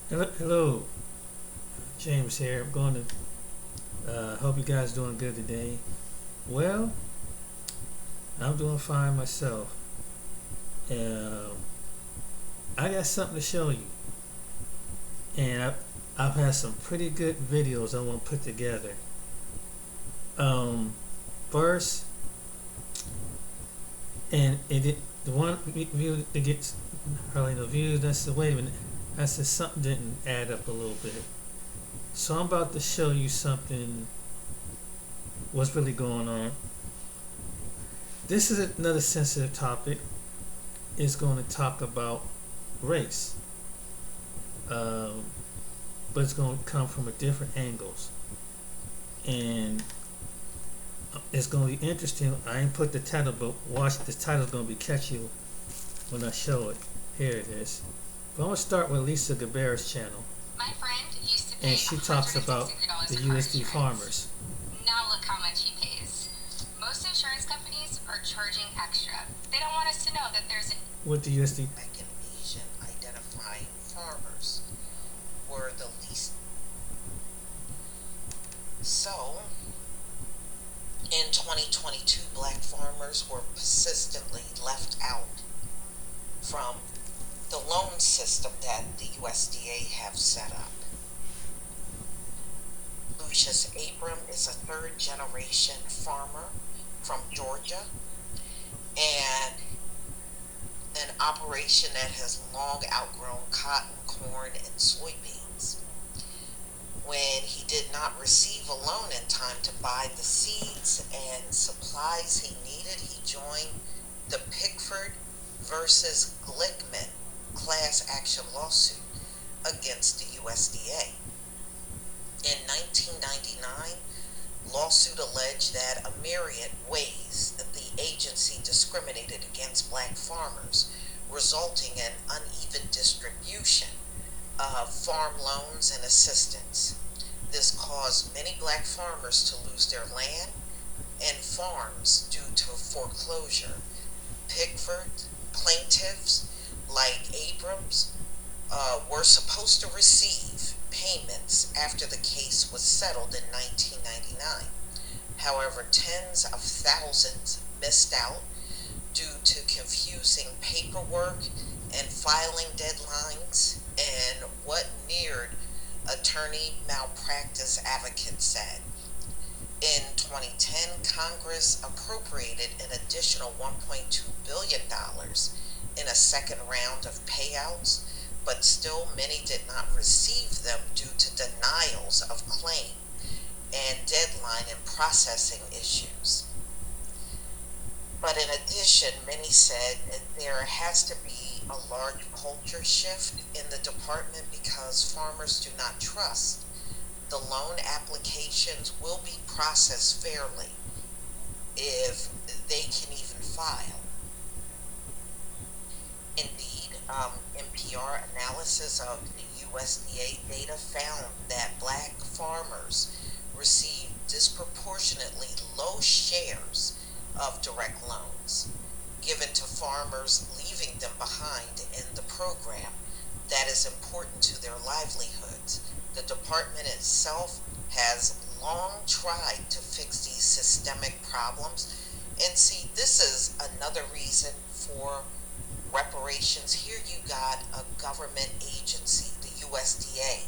Hello, James here. I'm going to hope you guys doing good today. Well, I'm doing fine myself. Uh, I got something to show you, and I've had some pretty good videos I want to put together. Um, First, the one view that gets hardly no views. That's the wait a minute. I said something didn't add up a little bit. So I'm about to show you something. What's really going on? This is another sensitive topic. It's going to talk about race, um, but it's going to come from a different angles, and it's going to be interesting. I ain't put the title, but watch. The title's going to be catchy when I show it. Here it is. But I'm going to start with Lisa Gabbera's channel, My friend used to pay and she talks about $163 the for car USD insurance. farmers. Now look how much he pays. Most insurance companies are charging extra. They don't want us to know that there's an With the USD, Black and Asian identifying farmers were the least. So, in 2022, black farmers were persistently left out from the loan system that the USDA have set up. Lucius Abram is a third generation farmer from Georgia and an operation that has long outgrown cotton, corn, and soybeans. When he did not receive a loan in time to buy the seeds and supplies he needed, he joined the Pickford versus Glickman class action lawsuit against the USDA. In 1999, lawsuit alleged that a myriad ways that the agency discriminated against black farmers, resulting in uneven distribution of farm loans and assistance. This caused many black farmers to lose their land and farms due to foreclosure. Pickford plaintiffs like Abrams were supposed to receive payments after the case was settled in 1999. However, tens of thousands missed out due to confusing paperwork and filing deadlines and what neared attorney malpractice advocates said. In 2010, Congress appropriated an additional $1.2 billion in a second round of payouts, but still many did not receive them due to denials of claim and deadline and processing issues. But in addition, many said that there has to be a large culture shift in the department because farmers do not trust the loan applications will be processed fairly if they can even file. Indeed, NPR analysis of the USDA data found that black farmers receive disproportionately low shares of direct loans given to farmers, leaving them behind in the program that is important to their livelihoods. The department itself has long tried to fix these systemic problems. And see, this is another reason for reparations. Here you got a government agency, the USDA,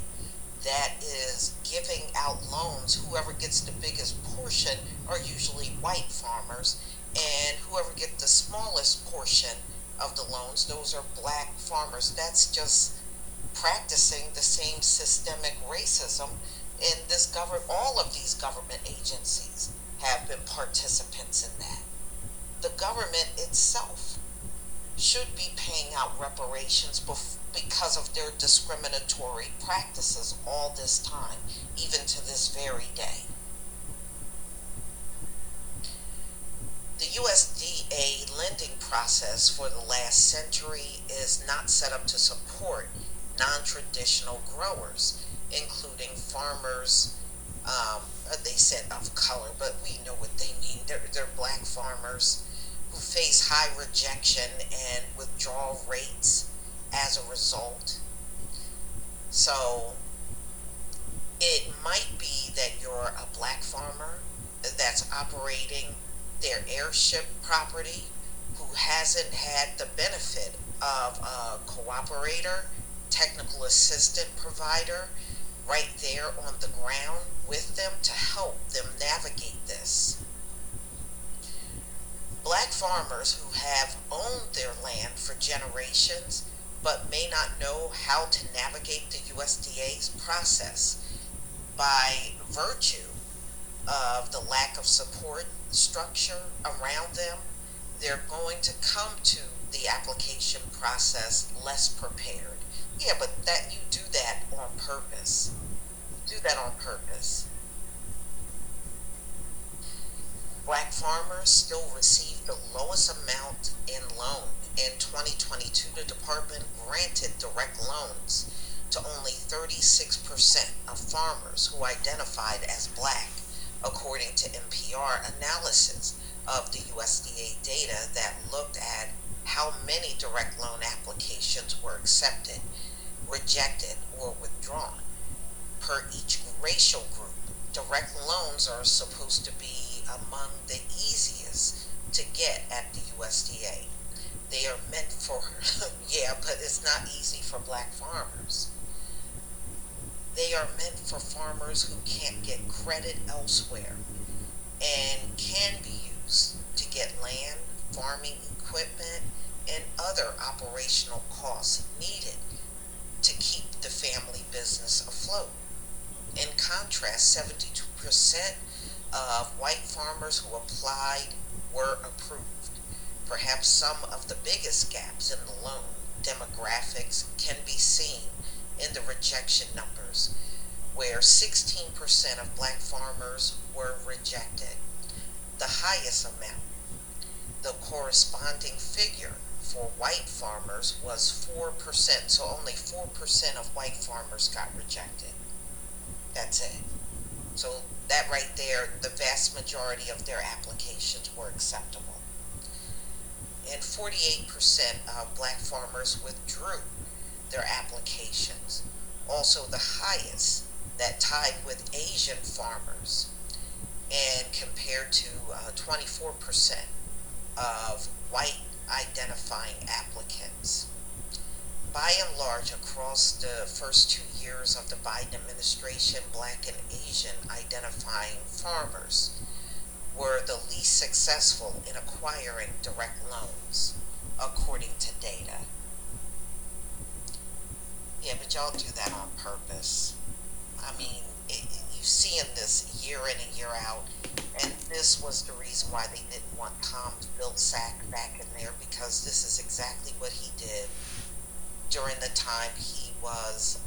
that is giving out loans. Whoever gets the biggest portion are usually white farmers, and whoever gets the smallest portion of the loans, those are black farmers. That's just practicing the same systemic racism in this government. All of these government agencies have been participants in that. The government itself should be paying out reparations because of their discriminatory practices all this time, even to this very day. The USDA lending process for the last century is not set up to support non-traditional growers, including farmers, they said of color, but we know what they mean. They're black farmers who face high rejection and withdrawal rates as a result. So it might be that you're a black farmer that's operating their airship property who hasn't had the benefit of a cooperator, technical assistant provider right there on the ground with them to help them navigate this. Black farmers who have owned their land for generations but may not know how to navigate the USDA's process by virtue of the lack of support structure around them, they're going to come to the application process less prepared. Yeah, but that you do that on purpose. Do that on purpose. Black farmers still receive the lowest amount in loan. In 2022, the department granted direct loans to only 36% of farmers who identified as black, according to NPR analysis of the USDA data that looked at how many direct loan applications were accepted, rejected, or withdrawn per each racial group. Direct loans are supposed to be among the easiest to get at the USDA. They are meant for, yeah, but it's not easy for black farmers. They are meant for farmers who can't get credit elsewhere and can be used to get land, farming equipment, and other operational costs needed to keep the family business afloat. In contrast, 72% of white farmers who applied were approved. Perhaps some of the biggest gaps in the loan demographics can be seen in the rejection numbers, where 16% of black farmers were rejected, the highest amount. The corresponding figure for white farmers was 4%, so only 4% of white farmers got rejected. That's it. So that right there, the vast majority of their applications were acceptable. And 48% of black farmers withdrew their applications, also the highest, that tied with Asian farmers, and compared to 24% of white identifying applicants. By and large, across the first 2 years of the Biden administration, black and Asian identifying farmers were the least successful in acquiring direct loans, according to data. Yeah, but y'all do that on purpose. I mean, you see in this year in and year out, and this was the reason why they didn't want Tom Vilsack back in there, because this is exactly what he did during the time he was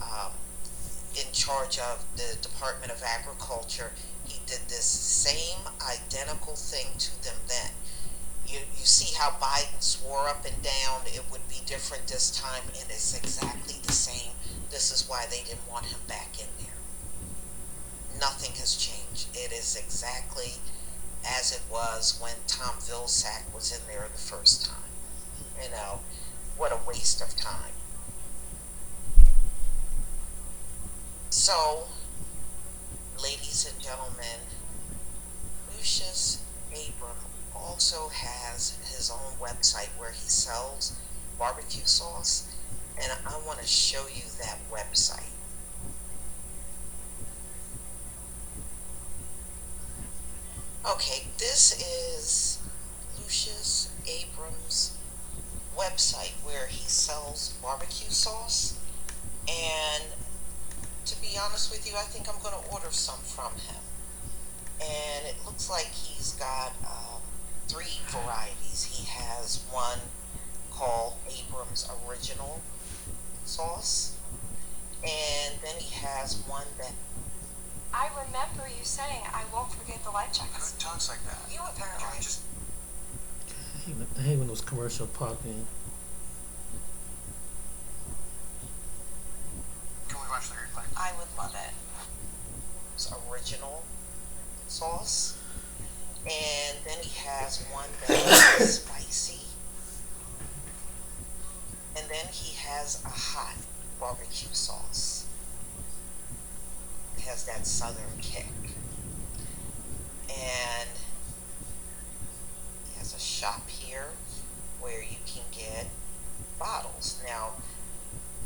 in charge of the Department of Agriculture. He did this same identical thing to them then. You see how Biden swore up and down it would be different this time, and it's exactly the same. This is why they didn't want him back in there. Nothing has changed. It is exactly as it was when Tom Vilsack was in there the first time. You know, what a waste of time. So, ladies and gentlemen, Lucius Abram also has his own website where he sells barbecue sauce, and I want to show you that website. Okay, this is Lucius Abram's website where he sells barbecue sauce, and to be honest with you, I think I'm going to order some from him. And it looks like he's got 3 varieties. He has one called Abram's Original Sauce, and then he has one that... I remember you saying I won't forget the light checks. Who talks like that? You apparently. Can we just... I hate when those commercials pop in. Can we watch the replay? I would love it. It's original sauce, and then he has one that is spicy, and then he has a hot barbecue sauce. has that southern kick. And he has a shop here where you can get bottles. Now,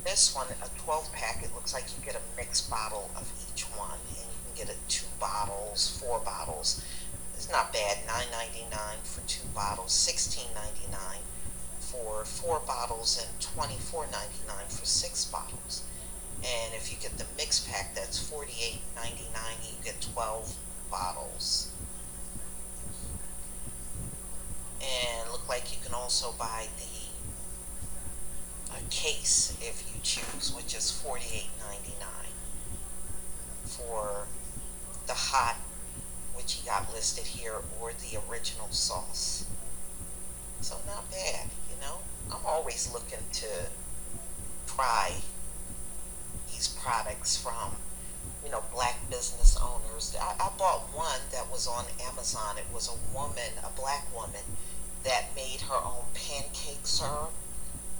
this one, a 12 pack, it looks like you get a mixed bottle of each one, and you can get it 2 bottles, 4 bottles. It's not bad. $9.99 for 2 bottles, $16.99 for 4 bottles, and $24.99 for 6 bottles. And if you get the mixed pack, that's $48.99. You get 12 bottles. And look like you can also buy a case if you choose, which is $48.99 for the hot, which you got listed here, or the original sauce. So not bad, you know. I'm always looking to try these products from, you know, black business owners. I bought one that was on Amazon. It was a woman, a black woman, that made her own pancake syrup,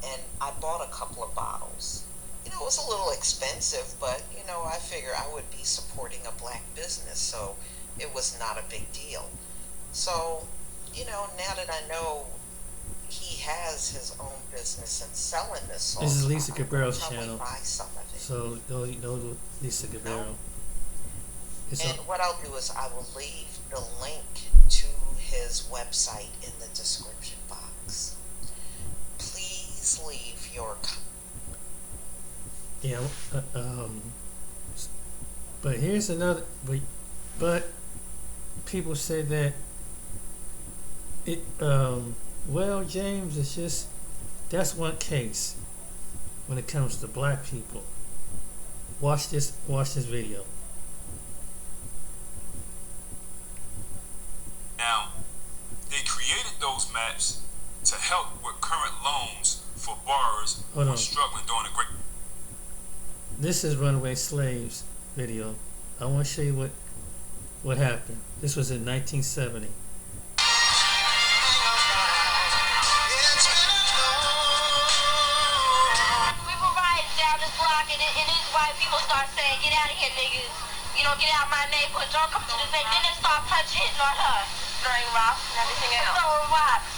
and I bought a couple of bottles. You know, it was a little expensive, but, you know, I figure I would be supporting a black business, so it was not a big deal. So, you know, now that I know he has his own business and selling this sauce, This is Lisa I'll Cabrero's probably channel. buy some of it. So go to Lisa Cabrero. It's And on, what I'll do is I will leave the link to his website in the description box. Please leave your yeah, but here's another. But people say that it. Well, James, it's just that's one case when it comes to black people. Watch this video. Now, they created those maps to help with current loans for borrowers who Hold are on. struggling during the Great. This is Runaway Slaves video. I want to show you what happened. This was in 1970. We were riding down this block, and these white people start saying, "Get out of here, niggas. You know, get out my neighborhood. Don't come to this neighborhood." Then they start hitting on her. Throwing rocks and everything else. Throwing rocks.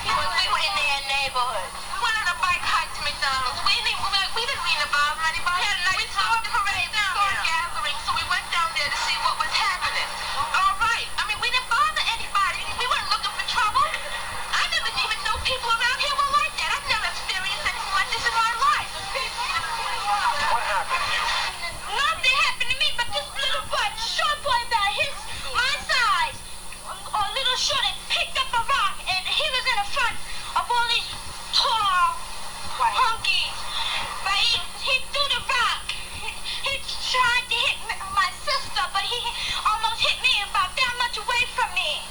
We were in their neighborhood. We went on a bike hike to McDonald's. We didn't even involve anybody. We saw the parade, we saw a gathering, so we went down there to see what was happening. All right. I mean, we didn't bother anybody. We weren't looking for trouble. I never even knew people around here were like that. I've never experienced anything like this in my life. What happened to you? Nothing happened to me, but this little boy, short boy about my size, a little short, and picked up a rock, and he was in the front of all these tall hunkies. But he threw the rock. He tried to hit my sister, but he almost hit me about that much away from me.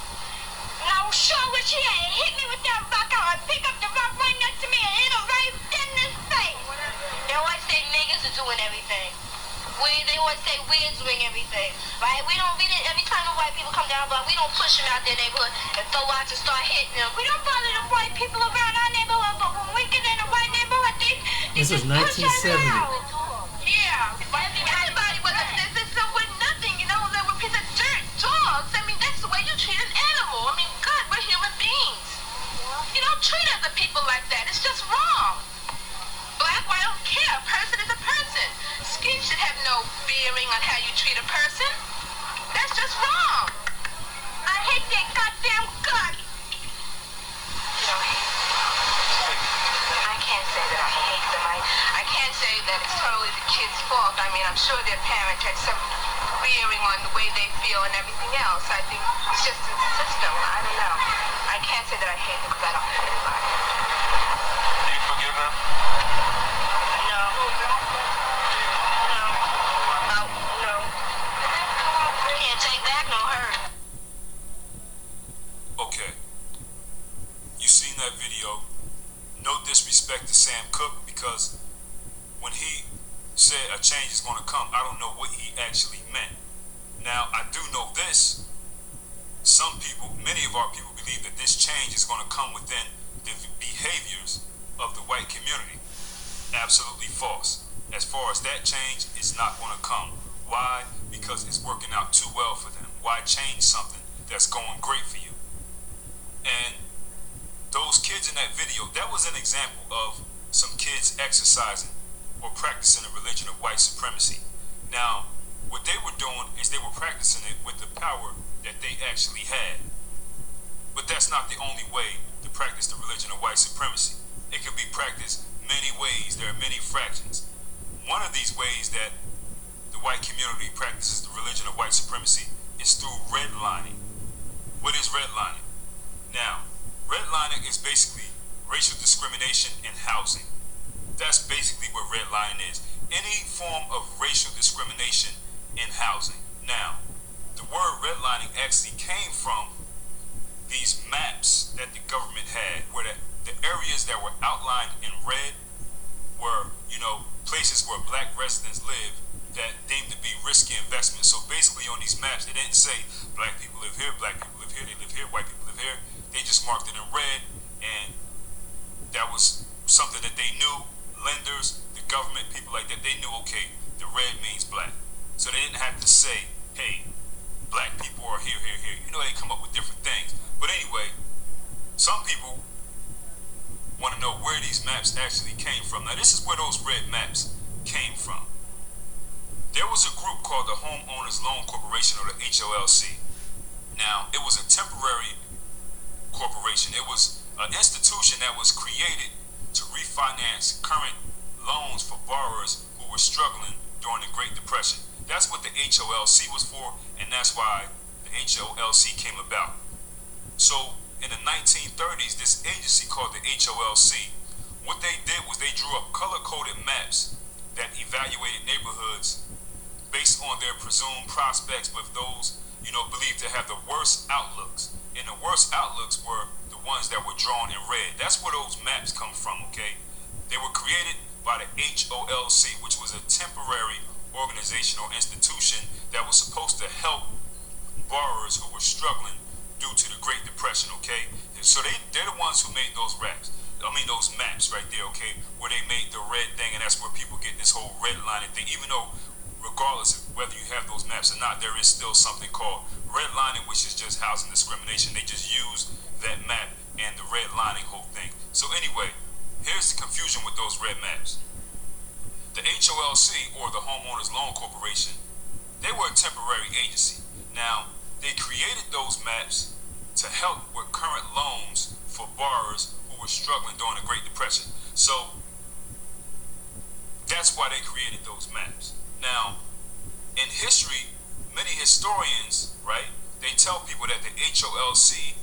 And I was sure what she had. It hit me with that rock. I picked up the rock right next to me and hit him right in his face. They always say niggas are doing everything. They always say we're doing everything, right? We didn't, every time the white people come down, but we don't push them out their neighborhood and throw rocks and start hitting them. We don't bother the white people around our neighborhood, but when we get in a white neighborhood, they This is just push us 1970. out. Yeah, everybody was upset. So we're nothing, you know, they were a piece of dirt, dogs. I mean, that's the way you treat an animal. I mean, God, we're human beings. You don't treat other people like that. It's just wrong. Black, white, I don't care. A person is a person. Skin should have no bearing on how you treat a person. That's just wrong. I hate that goddamn gun. You know, I can't say that I hate them. I can't say that it's totally the kids' fault. I mean, I'm sure their parents had some bearing on the way they feel and everything else. I think it's just the system. I don't know. I can't say that I hate them because I don't hate anybody. Do you forgive them? No. No. Can't take back no hurt. Okay. You seen that video. No disrespect to Sam Cooke, because when he said a change is going to come, I don't know what he actually meant. Now, I do know this. Some people, many of our people, believe that this change is going to come within the behaviors of the white community. Absolutely false. As far as that change, it's not going to come Why? Because it's working out too well for them. Why change something that's going great for you? And those kids in that video, that was an example of some kids exercising or practicing a religion of white supremacy. Now, what they were doing is they were practicing it with the power that they actually had. But that's not the only way to practice the religion of white supremacy. It can be practiced many ways. There are many fractions. One of these ways that the white community practices the religion of white supremacy is through redlining. What is redlining? Now, redlining is basically racial discrimination in housing. That's basically what redlining is. Any form of racial discrimination in housing. Now, the word redlining actually came from these maps that the government had, where the areas that were outlined in red were, places where black residents live that deemed to be risky investments. So basically on these maps, it didn't say black people live here, black people live here, they live here, white people live here. They just marked it in red, and that was something that they knew. Lenders, the government, people like that, they knew, okay, the red means black. So they didn't have to say, hey, black people are here, here, here. They come up with different things. But anyway, some people want to know where these maps actually came from. Now, this is where those red maps came from. There was a group called the Homeowners Loan Corporation, or the HOLC. Now, it was a temporary corporation. It was an institution that was created to refinance current loans for borrowers who were struggling during the Great Depression. That's what the HOLC was for, and that's why the HOLC came about. So, in the 1930s, this agency called the HOLC, what they did was they drew up color-coded maps that evaluated neighborhoods based on their presumed prospects with those, believed to have the worst outlooks. And the worst outlooks were the ones that were drawn in red. That's where those maps come from, okay? They were created by the HOLC, which was a temporary organization or institution that was supposed to help borrowers who were struggling due to the Great Depression, okay? So they're the ones who made those those maps right there, okay? Where they made the red thing, and that's where people get this whole redlining thing. Even though, regardless of whether you have those maps or not, there is still something called redlining, which is just housing discrimination. They just use that map and the redlining whole thing. So anyway, here's the confusion with those red maps. The HOLC, or the Homeowners Loan Corporation, they were a temporary agency. Now, they created those maps to help with current loans for borrowers who were struggling during the Great Depression. So, that's why they created those maps. Now, in history, many historians, right, they tell people that the HOLC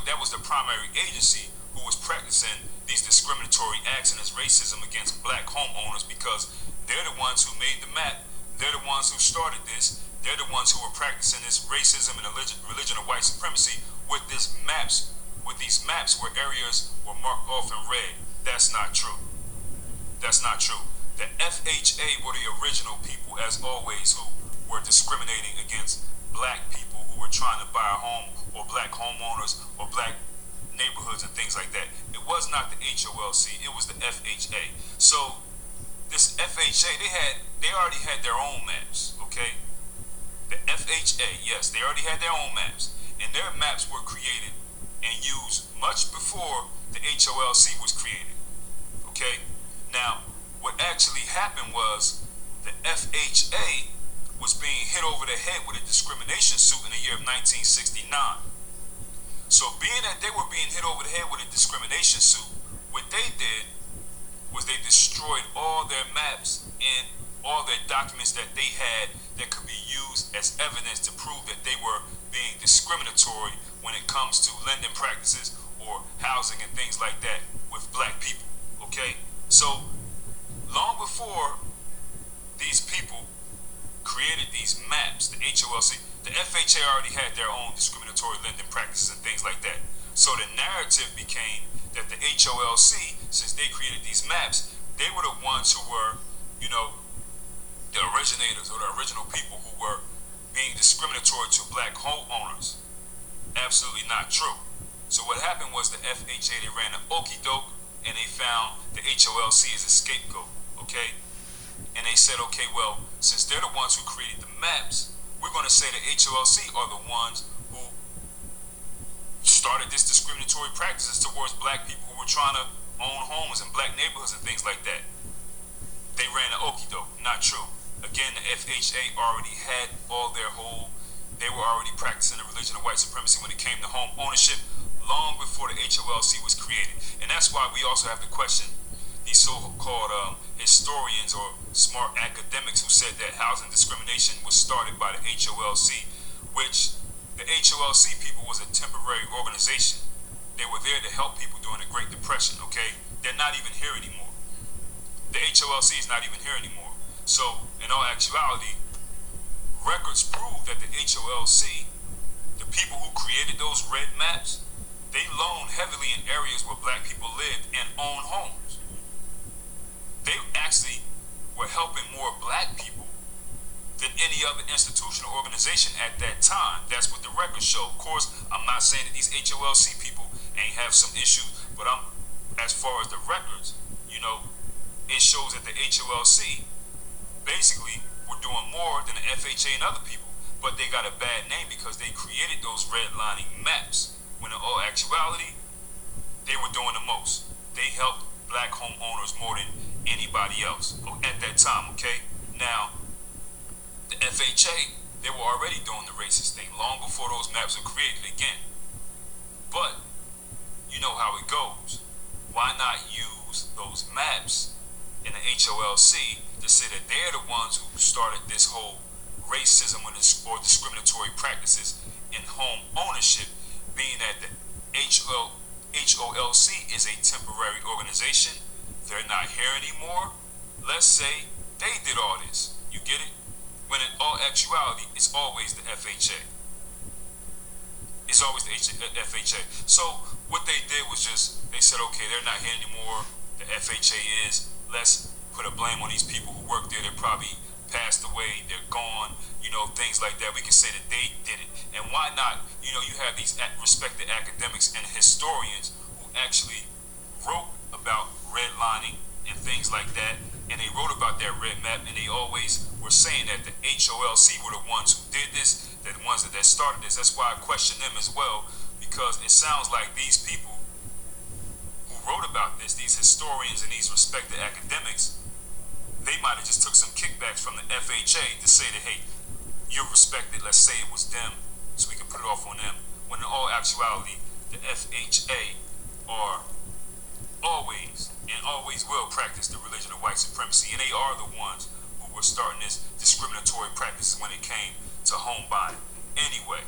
that was the primary agency who was practicing these discriminatory acts and this racism against black homeowners, because they're the ones who made the map. They're the ones who started this. They're the ones who were practicing this racism and religion of white supremacy with these maps where areas were marked off in red. That's not true. That's not true. The FHA were the original people, as always, who were discriminating against black people who were trying to buy a home, or black homeowners, or black neighborhoods and things like that. It was not the HOLC, it was the FHA. So this FHA, they already had their own maps, okay? The FHA, yes, they already had their own maps, and their maps were created and used much before the HOLC was created, okay? Now, what actually happened was the FHA was being hit over the head with a discrimination suit in the year of 1969. So being that they were being hit over the head with a discrimination suit, what they did was they destroyed all their maps and all their documents that they had that could be used as evidence to prove that they were being discriminatory when it comes to lending practices or housing and things like that with black people, okay? So long before these people created these maps, the HOLC, the FHA already had their own discriminatory lending practices and things like that. So the narrative became that the HOLC, since they created these maps, they were the ones who were, the originators or the original people who were being discriminatory to black homeowners. Absolutely not true. So what happened was the FHA, they ran an okey doke, and they found the HOLC as a scapegoat, okay? And they said, said, okay, well, since they're the ones who created the maps, we're going to say the HOLC are the ones who started this discriminatory practices towards black people who were trying to own homes in black neighborhoods and things like that. They ran the okie doke. Not true. Again, the FHA already had they were already practicing the religion of white supremacy when it came to home ownership long before the HOLC was created. And that's why we also have to question these so-called historians or smart academics who said that housing discrimination was started by the HOLC, which the HOLC people was a temporary organization. They were there to help people during the Great Depression, okay? They're not even here anymore. The HOLC is not even here anymore. So, in all actuality, records prove that the HOLC, the people who created those red maps, they loaned heavily in areas where black people lived and owned homes. They actually were helping more black people than any other institutional organization at that time. That's what the records show. Of course, I'm not saying that these HOLC people ain't have some issues, but as far as the records, it shows that the HOLC basically were doing more than the FHA and other people, but they got a bad name because they created those redlining maps, when in all actuality, they were doing the most. They helped black homeowners more than anybody else at that time, okay? Now, the FHA, they were already doing the racist thing long before those maps were created again. But, you know how it goes. Why not use those maps in the HOLC to say that they're the ones who started this whole racism or discriminatory practices in home ownership, being that the HOLC is a temporary organization. They're not here anymore. Let's say they did all this. You get it? When in all actuality, it's always the FHA. It's always the FHA. So what they did was they said, okay, they're not here anymore. The FHA is. Let's put a blame on these people who work there. They're probably passed away. They're gone. Things like that. We can say that they did it. And why not? You have these respected academics and historians who actually wrote about redlining and things like that. And they wrote about that red map, and they always were saying that the HOLC were the ones who did this, they're the ones that started this. That's why I question them as well, because it sounds like these people who wrote about this, these historians and these respected academics, they might have just took some kickbacks from the FHA to say that, hey, you're respected, let's say it was them, so we can put it off on them, when in all actuality, the FHA are always and always will practice the religion of white supremacy, and they are the ones who were starting this discriminatory practice when it came to home buying. Anyway,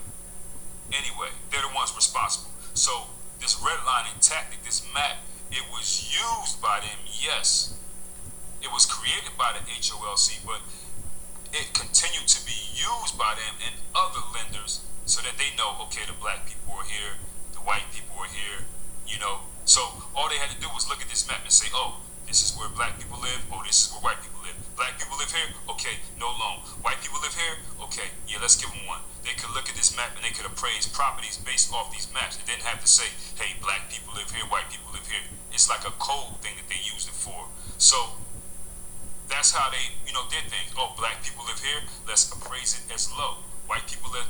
they're the ones responsible. So this redlining tactic, this map, it was used by them, yes. It was created by the HOLC, but it continued to be used by them and other lenders so that they know, okay, the black people are here, the white people are here, So all they had to do was look at this map and say, oh, this is where black people live, oh, this is where white people live. Black people live here, okay, no loan. White people live here, okay, yeah, let's give them one. They could look at this map and they could appraise properties based off these maps. They didn't have to say, hey, black people live here, white people live here. It's like a code thing that they used it for. So that's how they, did things. Oh, black people live here, let's appraise it as low. White people live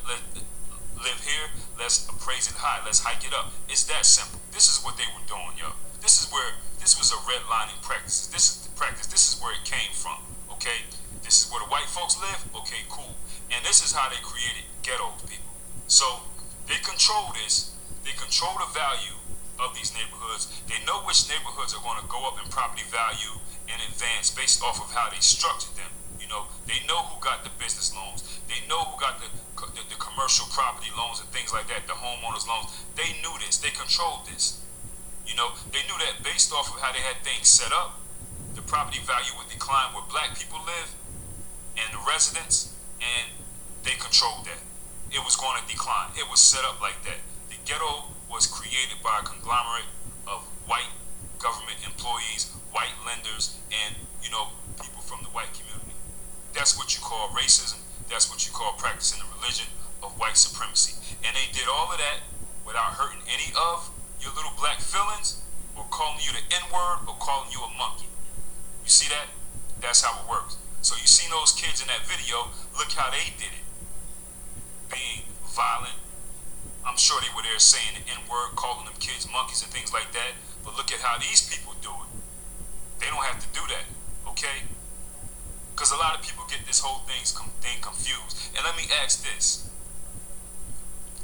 here, let's appraise it high, let's hike it up. It's that simple. This is what they were doing, yo. This was a redlining practice. This is where it came from, okay? This is where the white folks live, okay, cool. And this is how they created ghettos, people. So they control this. They control the value of these neighborhoods. They know which neighborhoods are going to go up in property value in advance based off of how they structured them. They know who got the business loans. They know who got the commercial property loans and things like that, the homeowners loans. They knew this. They controlled this. They knew that based off of how they had things set up, the property value would decline where black people live and the residents, and they controlled that. It was going to decline. It was set up like that. The ghetto was created by a conglomerate of white government employees, white lenders, and, people from the white community. That's what you call racism. That's what you call practicing the religion of white supremacy. And they did all of that without hurting any of your little black feelings or calling you the N-word or calling you a monkey. You see that? That's how it works. So you seen those kids in that video, look how they did it. Being violent. I'm sure they were there saying the N-word, calling them kids monkeys and things like that. But look at how these people do it. They don't have to do that, okay? Because a lot of people get this whole thing confused. And let me ask this.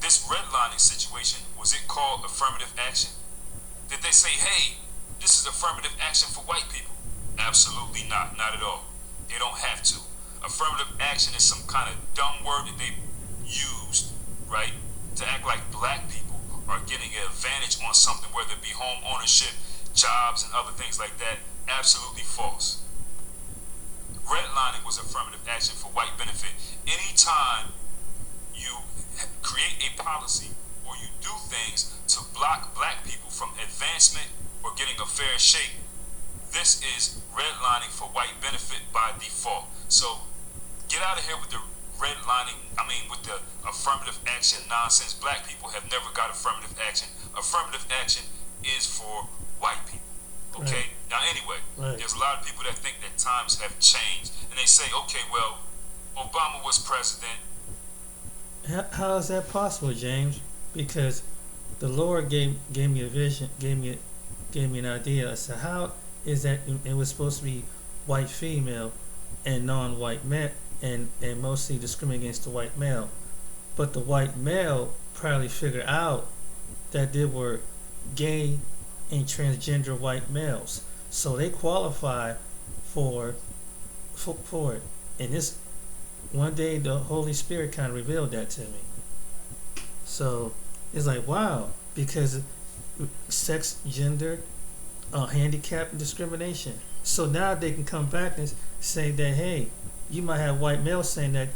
This redlining situation, was it called affirmative action? Did they say, hey, this is affirmative action for white people? Absolutely not. Not at all. They don't have to. Affirmative action is some kind of dumb word that they used, right, to act like black people are getting an advantage on something, whether it be home ownership, jobs, and other things like that. Absolutely false. Redlining was affirmative action for white benefit. Anytime you create a policy or you do things to block black people from advancement or getting a fair shake, this is redlining for white benefit by default. So get out of here with the redlining, with the affirmative action nonsense. Black people have never got affirmative action. Affirmative action is for white people. Okay? Right. Now anyway, there's a lot of people that think that times have changed. And they say, okay, well, Obama was president. How is that possible, James? Because the Lord gave me a vision, gave me an idea. I said, how is that it was supposed to be white female and non-white male, and mostly discriminating against the white male. But the white male probably figured out that there were gay and transgender white males, so they qualify for it. And this one day the Holy Spirit kind of revealed that to me. So it's like, wow, because sex, gender, handicap, and discrimination. So now they can come back and say that, hey, you might have white males saying that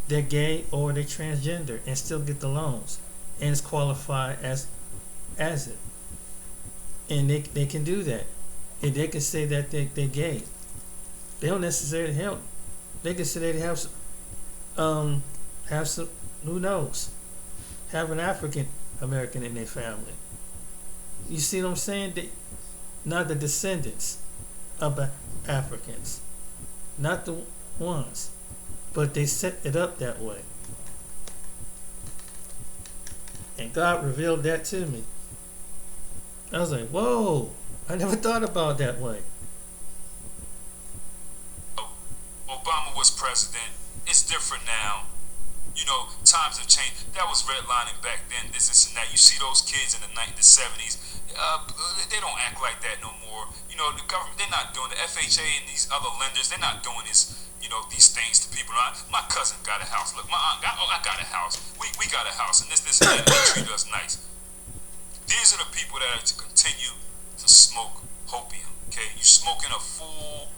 they're gay or they're transgender and still get the loans and it's qualified as it. And they can do that. And they can say that they're gay. They don't necessarily help. They can say they have some, who knows, have an African American in their family. You see what I'm saying? They, not the descendants of Africans, not the ones, but they set it up that way. And God revealed that to me. I was like, whoa, I never thought about it that way. Obama was president. It's different now. You know, times have changed. That was redlining back then, this and that. You see those kids in the 70s, they don't act like that no more. You know, the government, they're not doing, the FHA and these other lenders, they're not doing this, these things to people. My cousin got a house. Look, I got a house. We got a house, and this and that. They treat us nice. These are the people that are to continue to smoke hopium, okay? You're smoking a full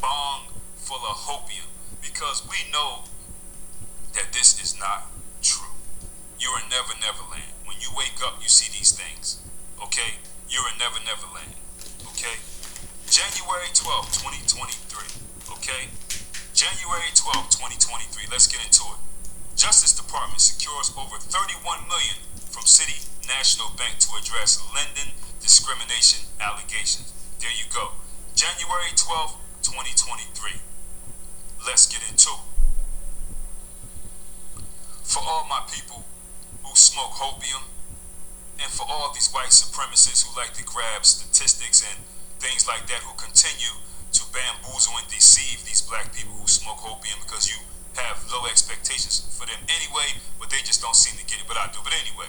bong full of hopium because we know that this is not true. You're in Never Never Land. When you wake up, you see these things, okay? You're in Never Never Land, okay? January 12, 2023, okay? January 12, 2023, let's get into it. Justice Department secures over $31 million from City National Bank to address lending discrimination allegations. There you go. January 12, 2023. Let's get into it. For all my people who smoke hopium, and for all these white supremacists who like to grab statistics and things like that, who continue to bamboozle and deceive these black people who smoke hopium because you have low expectations for them anyway, but they just don't seem to get it, but I do. But anyway,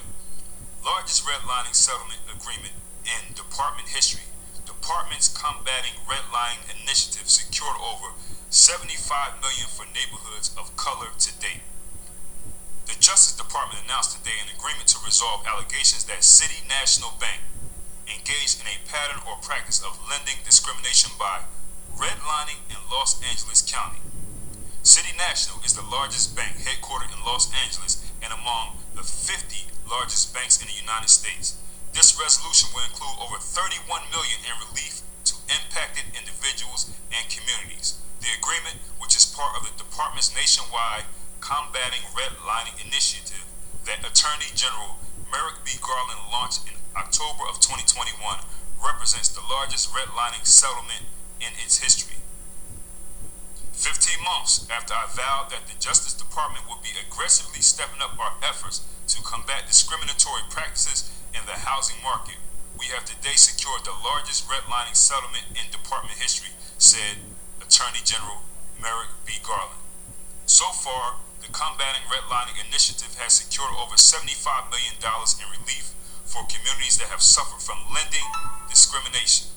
largest redlining settlement agreement in department history. Departments Combating Redlining Initiative secured over $75 million for neighborhoods of color to date. The Justice Department announced today an agreement to resolve allegations that City National Bank engaged in a pattern or practice of lending discrimination by redlining in Los Angeles County. City National is the largest bank headquartered in Los Angeles and among the 50 largest banks in the United States. This resolution will include over $31 million in relief to impacted individuals and communities. The agreement, which is part of the department's nationwide Combating Redlining Initiative that Attorney General Merrick B. Garland launched in October of 2021, represents the largest redlining settlement in its history. 15 17 months after I vowed that the Justice Department would be aggressively stepping up our efforts to combat discriminatory practices in the housing market, we have today secured the largest redlining settlement in department history, said Attorney General Merrick B. Garland. So far, the Combating Redlining Initiative has secured over $75 million in relief for communities that have suffered from lending discrimination.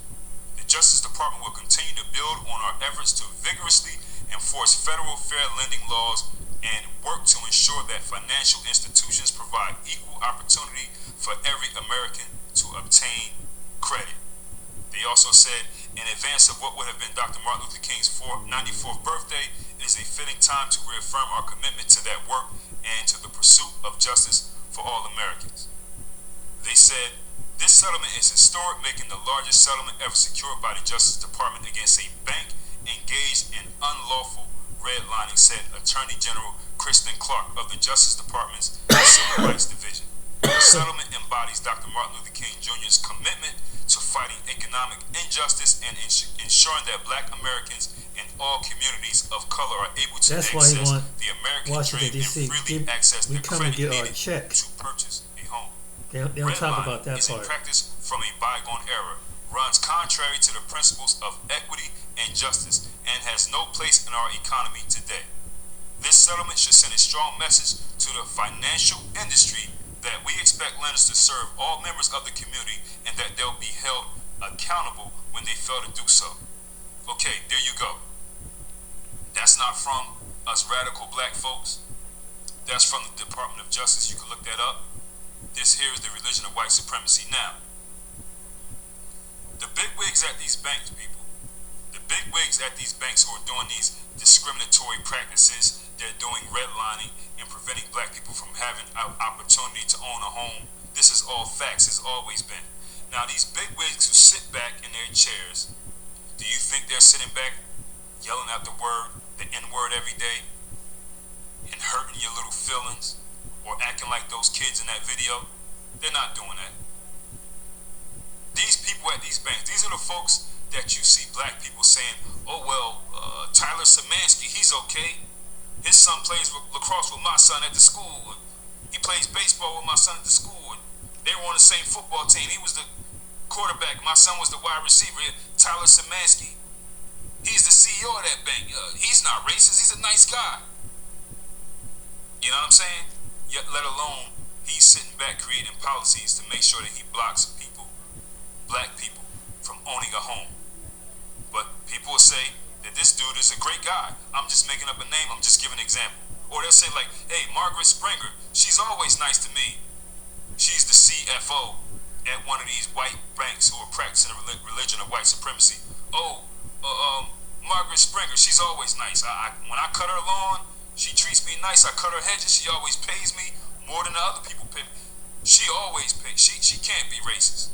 The Justice Department will continue to build on our efforts to vigorously enforce federal fair lending laws and work to ensure that financial institutions provide equal opportunity for every American to obtain credit. They also said, in advance of what would have been Dr. Martin Luther King's 94th birthday, it is a fitting time to reaffirm our commitment to that work and to the pursuit of justice for all Americans. They said, this settlement is historic, making the largest settlement ever secured by the Justice Department against a bank engaged in unlawful redlining, said Attorney General Kristen Clark of the Justice Department's Civil Rights Division. The settlement embodies Dr. Martin Luther King Jr.'s commitment to fighting economic injustice and ensuring that Black Americans and all communities of color are able to access the American Washington, dream D.C. and freely access the credit get our needed check. to purchase a home. They don't talk about that is part. a practice from a bygone era, runs contrary to the principles of equity and justice, and has no place in our economy today. This settlement should send a strong message to the financial industry that we expect lenders to serve all members of the community and that they'll be held accountable when they fail to do so. Okay, there you go. That's not from us radical black folks. That's from the Department of Justice. You can look that up. This here is the religion of white supremacy. Now, the bigwigs at these banks, people, the bigwigs at these banks who are doing these discriminatory practices, they're doing redlining and preventing Black people from having an opportunity to own a home. This is all facts. It's always been. Now, these bigwigs who sit back in their chairs, do you think they're sitting back yelling out the N-word every day and hurting your little feelings or acting like those kids in that video? They're not doing that. These people at these banks, these are the folks that you see Black people saying, oh, well, Tyler Samansky, he's okay. His son plays lacrosse with my son at the school. He plays baseball with my son at the school. They were on the same football team. He was the quarterback. My son was the wide receiver. Tyler Samansky, he's the CEO of that bank. He's not racist. He's a nice guy. You know what I'm saying? Yet, let alone, he's sitting back creating policies to make sure that he blocks people, Black people, from owning a home. But people will say that this dude is a great guy. I'm just making up a name. I'm just giving an example. Or they'll say like, hey, Margaret Springer, she's always nice to me. She's the CFO at one of these white banks who are practicing the religion of white supremacy. Oh, Margaret Springer, she's always nice. When I cut her lawn, she treats me nice. I cut her hedges. She always pays me more than the other people pay me. She always pays. She can't be racist.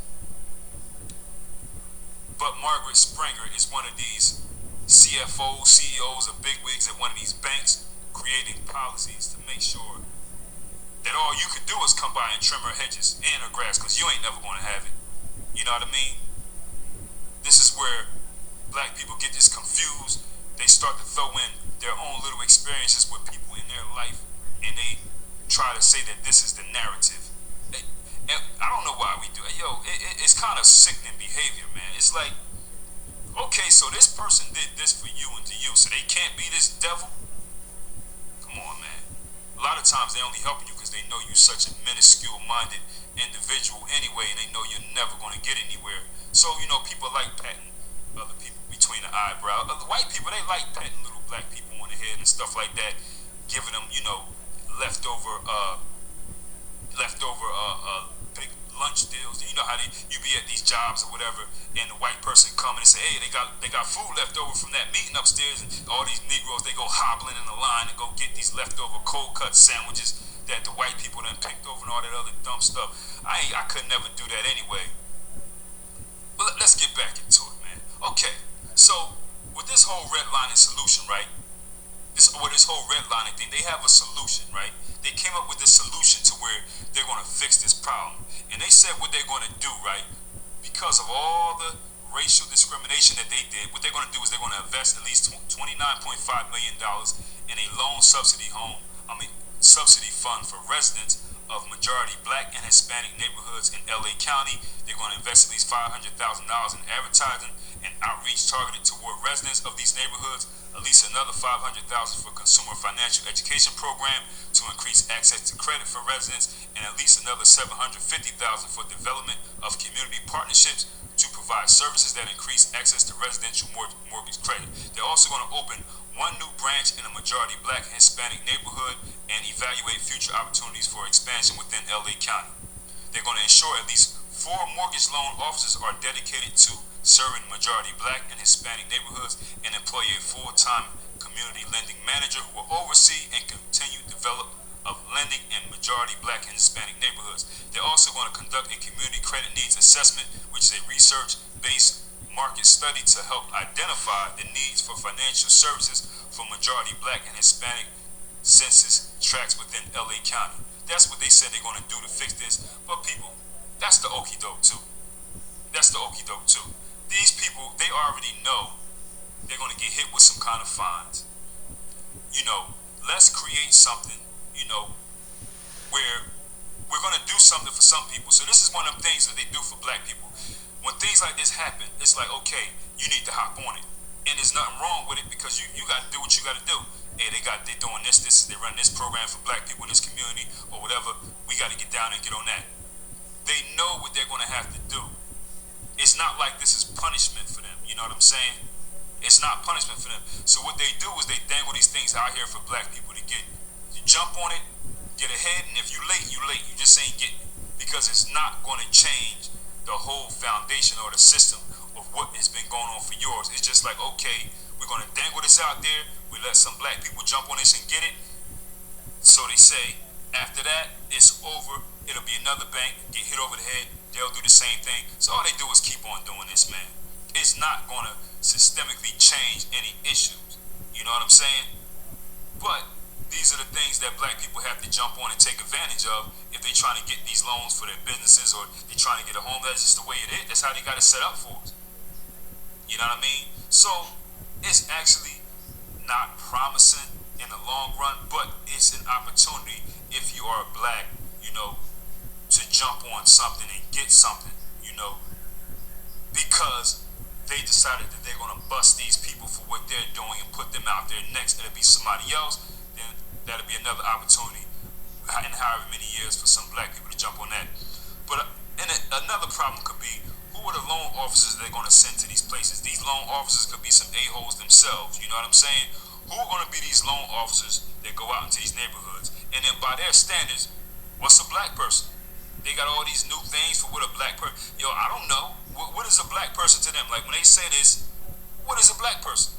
But Margaret Springer is one of these CFOs, CEOs of bigwigs at one of these banks, creating policies to make sure that all you can do is come by and trim her hedges and her grass, because you ain't never going to have it. You know what I mean? This is where Black people get this confused. They start to throw in their own little experiences with people in their life, and they try to say that this is the narrative. And I don't know why we do it. Yo, it's kind of sickening behavior, man. It's like, okay, so this person did this for you and to you, so they can't be this devil? Come on, man. A lot of times they only helping you because they know you're such a minuscule-minded individual anyway, and they know you're never going to get anywhere. So, you know, people like patting other people between the eyebrows. The white people, they like patting little Black people on the head and stuff like that, giving them, you know, leftover big lunch deals. You know how you be at these jobs or whatever, and the white person come and say, hey, they got food left over from that meeting upstairs, and all these Negroes, they go hobbling in the line and go get these leftover cold cut sandwiches that the white people done picked over and all that other dumb stuff. I could never do that anyway. But let's get back into it, man. Okay, so with this whole redlining solution, right? This whole redlining thing, they have a solution, right? They came up with this solution to where they're going to fix this problem. And they said what they're going to do, right? Because of all the racial discrimination that they did, what they're going to do is they're going to invest at least $29.5 million in a loan subsidy fund for residents of majority black and Hispanic neighborhoods in LA County. They're going to invest at least $500,000 in advertising and outreach targeted toward residents of these neighborhoods, at least another $500,000 for consumer financial education program to increase access to credit for residents, and at least another $750,000 for development of community partnerships to provide services that increase access to residential mortgage credit. They're also going to open one new branch in a majority black and Hispanic neighborhood and evaluate future opportunities for expansion within LA County. They're going to ensure at least 4 mortgage loan officers are dedicated to serving majority black and Hispanic neighborhoods and employ a full-time community lending manager who will oversee and continue development of lending in majority black and Hispanic neighborhoods. They're also going to conduct a community credit needs assessment, which is a research-based market study to help identify the needs for financial services for majority black and Hispanic census tracts within LA County. That's what they said they're going to do to fix this. But people, that's the okie doke too. That's the okie doke too. These people, they already know they're going to get hit with some kind of fines. You know, let's create something, you know, where we're going to do something for some people. So this is one of the things that they do for black people. When things like this happen, it's like, okay, you need to hop on it. And there's nothing wrong with it because you got to do what you got to do. Hey, they're doing this, they run this program for black people in this community or whatever. We got to get down and get on that. They know what they're going to have to do. It's not like this is punishment for them. You know what I'm saying? It's not punishment for them. So what they do is they dangle these things out here for black people to get. You jump on it, get ahead, and if you late, you late. You just ain't getting it. Because it's not going to change the whole foundation or the system of what has been going on for yours. It's just like, okay, we're going to dangle this out there. We let some black people jump on this and get it. So they say, after that, it's over. It'll be another bank, get hit over the head. They'll do the same thing. So all they do is keep on doing this, man. It's not going to systemically change any issues. You know what I'm saying? But these are the things that black people have to jump on and take advantage of if they're trying to get these loans for their businesses or they're trying to get a home. That's just the way it is. That's how they got it set up for us. You know what I mean? So it's actually not promising in the long run, but it's an opportunity if you are black, you know, to jump on something and get something, you know, because they decided that they're going to bust these people for what they're doing and put them out there next. It'll be somebody else, then that'll be another opportunity in however many years for some black people to jump on that. But another problem could be, who are the loan officers they're going to send to these places? These loan officers could be some a-holes themselves, you know what I'm saying? Who are going to be these loan officers that go out into these neighborhoods? And then by their standards, what's a black person? They got all these new things for what a black person. Yo, I don't know. What is a black person to them? Like when they say this, what is a black person?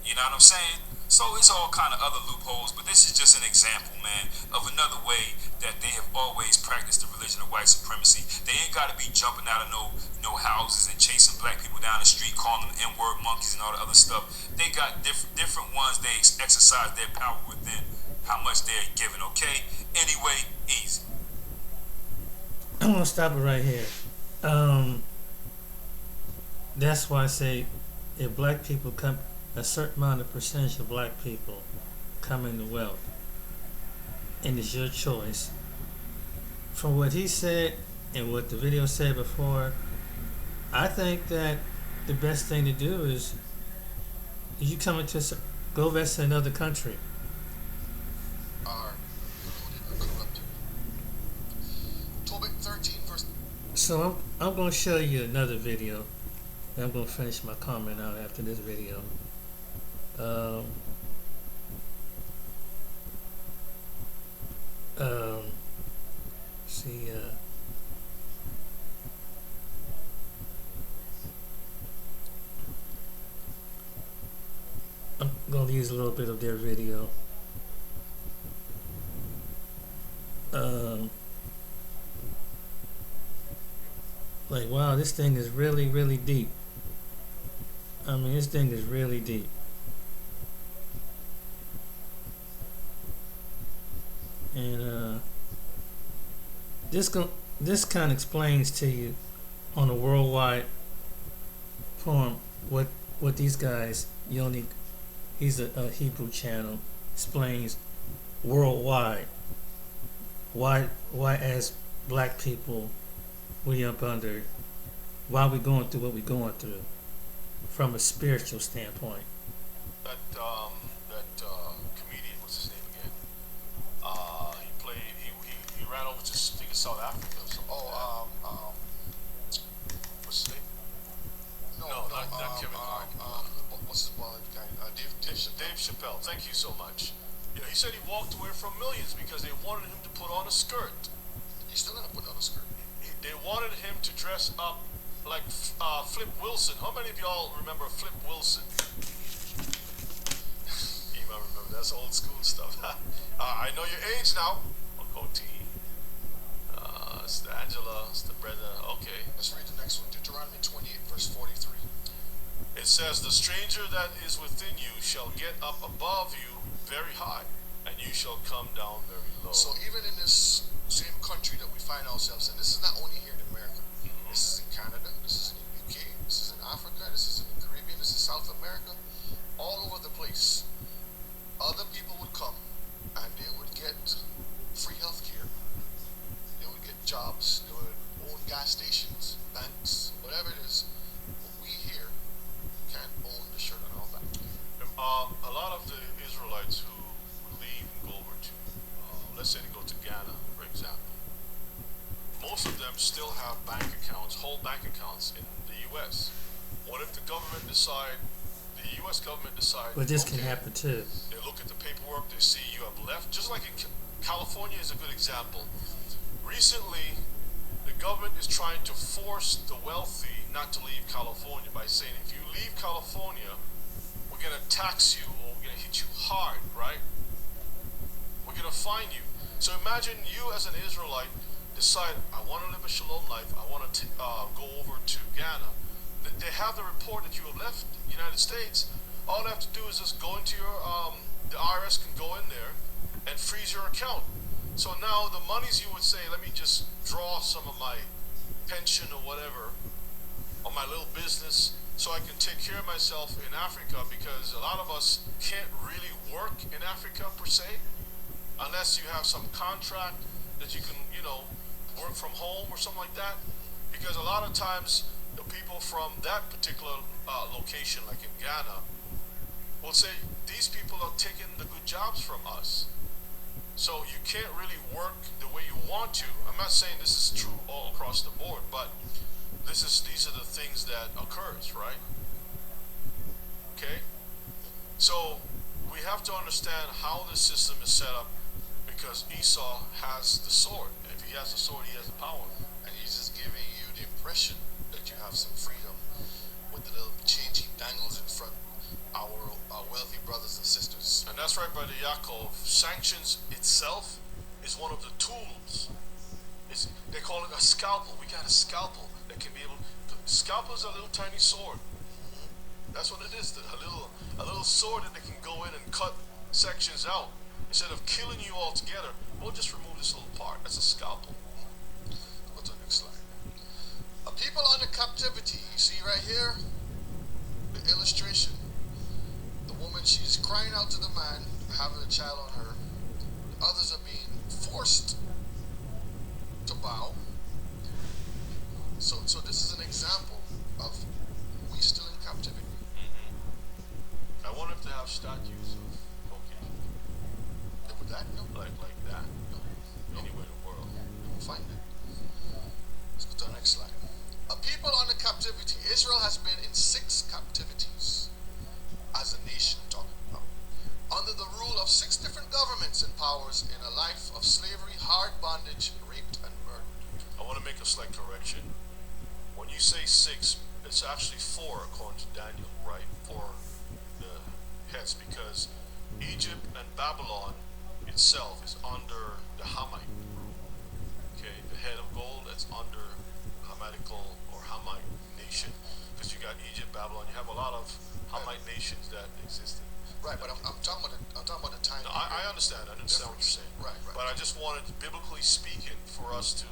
You know what I'm saying? So it's all kind of other loopholes, but this is just an example, man, of another way that they have always practiced the religion of white supremacy. They ain't got to be jumping out of no houses and chasing black people down the street, calling them N-word monkeys and all the other stuff. They got different ones they exercise their power within, how much they're given, okay? Anyway, easy. I'm gonna stop it right here. That's why I say if black people come, a certain amount of percentage of black people come into wealth, and it's your choice. From what he said and what the video said before, I think that the best thing to do is you come into go invest in another country. So I'm going to show you another video. And I'm going to finish my comment out after this video. I'm going to use a little bit of their video. Like, wow, this thing is really, really deep. I mean, this thing is really deep. And this kind of explains to you on a worldwide poem, what these guys, Yoni, he's a Hebrew channel, explains worldwide why as black people we up under, why we going through what we going through from a spiritual standpoint. That comedian, what's his name again? He ran over to I think it's South Africa. So, what's his name? No, not Kevin Hart. What's his guy? Dave Chappelle. Thank you so much. You know, he said he walked away from millions because they wanted him to put on a skirt. He's still gonna put on a skirt. They wanted him to dress up like Flip Wilson. How many of y'all remember Flip Wilson? You might remember. That's old school stuff. I know your age now. Okoti. It's the Angela. It's the Brenda. Okay. Let's read the next one. Deuteronomy 28, verse 43. It says, "The stranger that is within you shall get up above you very high, and you shall come down very low." So even in this same country that we find ourselves in, this is not only here in America. This is in Canada, this is in the UK, this is in Africa, this is in the Caribbean, this is South America, all over the place. Other people would come and they would get free health care, they would get jobs, they would own gas stations, banks, whatever it is. But we here can't own the shirt on our back. A lot of the Israelites who leave and go over to, let's say they go to Ghana, for example, most of them still have bank accounts, whole bank accounts in the U.S. What if the government the U.S. government decides, But this can happen too. They look at the paperwork, they see you have left, just like in California is a good example. Recently, the government is trying to force the wealthy not to leave California by saying, if you leave California, we're going to tax you or we're going to hit you hard, right? We're going to fine you. So imagine you as an Israelite decide, I want to live a shalom life, I want to go over to Ghana. They have the report that you have left the United States. All they have to do is just go into your, the IRS can go in there and freeze your account. So now the monies you would say, let me just draw some of my pension or whatever, or my little business, so I can take care of myself in Africa, because a lot of us can't really work in Africa per se, unless you have some contract that you can, work from home or something like that. Because a lot of times the people from that particular location, like in Ghana, will say, these people are taking the good jobs from us. So you can't really work the way you want to. I'm not saying this is true all across the board, but these are the things that occurs, right? Okay? So we have to understand how the system is set up, because Esau has the sword. If he has the sword, he has the power. And he's just giving you the impression that you have some freedom with the little change he dangles in front our wealthy brothers and sisters. And that's right, Brother Yaakov. Sanctions itself is one of the tools. They call it a scalpel. We got a scalpel that can be able. Scalpel is a little tiny sword. That's what it is. A little sword that they can go in and cut sections out. Instead of killing you altogether, we'll just remove this little part. That's a scalpel. Go to the next slide. A people under captivity. You see right here, the illustration. The woman, she's crying out to the man, having a child on her. The others are being forced to bow. So this is an example of we still in captivity. Mm-hmm. I wonder if they have statues of with that, no, like that, no, anywhere in the world, you will find it. Let's go to the next slide. A people under captivity. Israel has been in 6 captivities as a nation, talking about, under the rule of 6 different governments and powers, in a life of slavery, hard bondage, raped, and murdered. I want to make a slight correction. When you say 6, it's actually 4 according to Daniel, right? 4 the heads, because Egypt and Babylon itself is under the Hamite. Okay, the head of gold, that's under Hamitical or Hamite nation. Because you got Egypt, Babylon, you have a lot of Hamite nations that existed. Right, but I'm talking about the time. No, I understand. I understand what you're saying. Right. But I just wanted, biblically speaking, for us to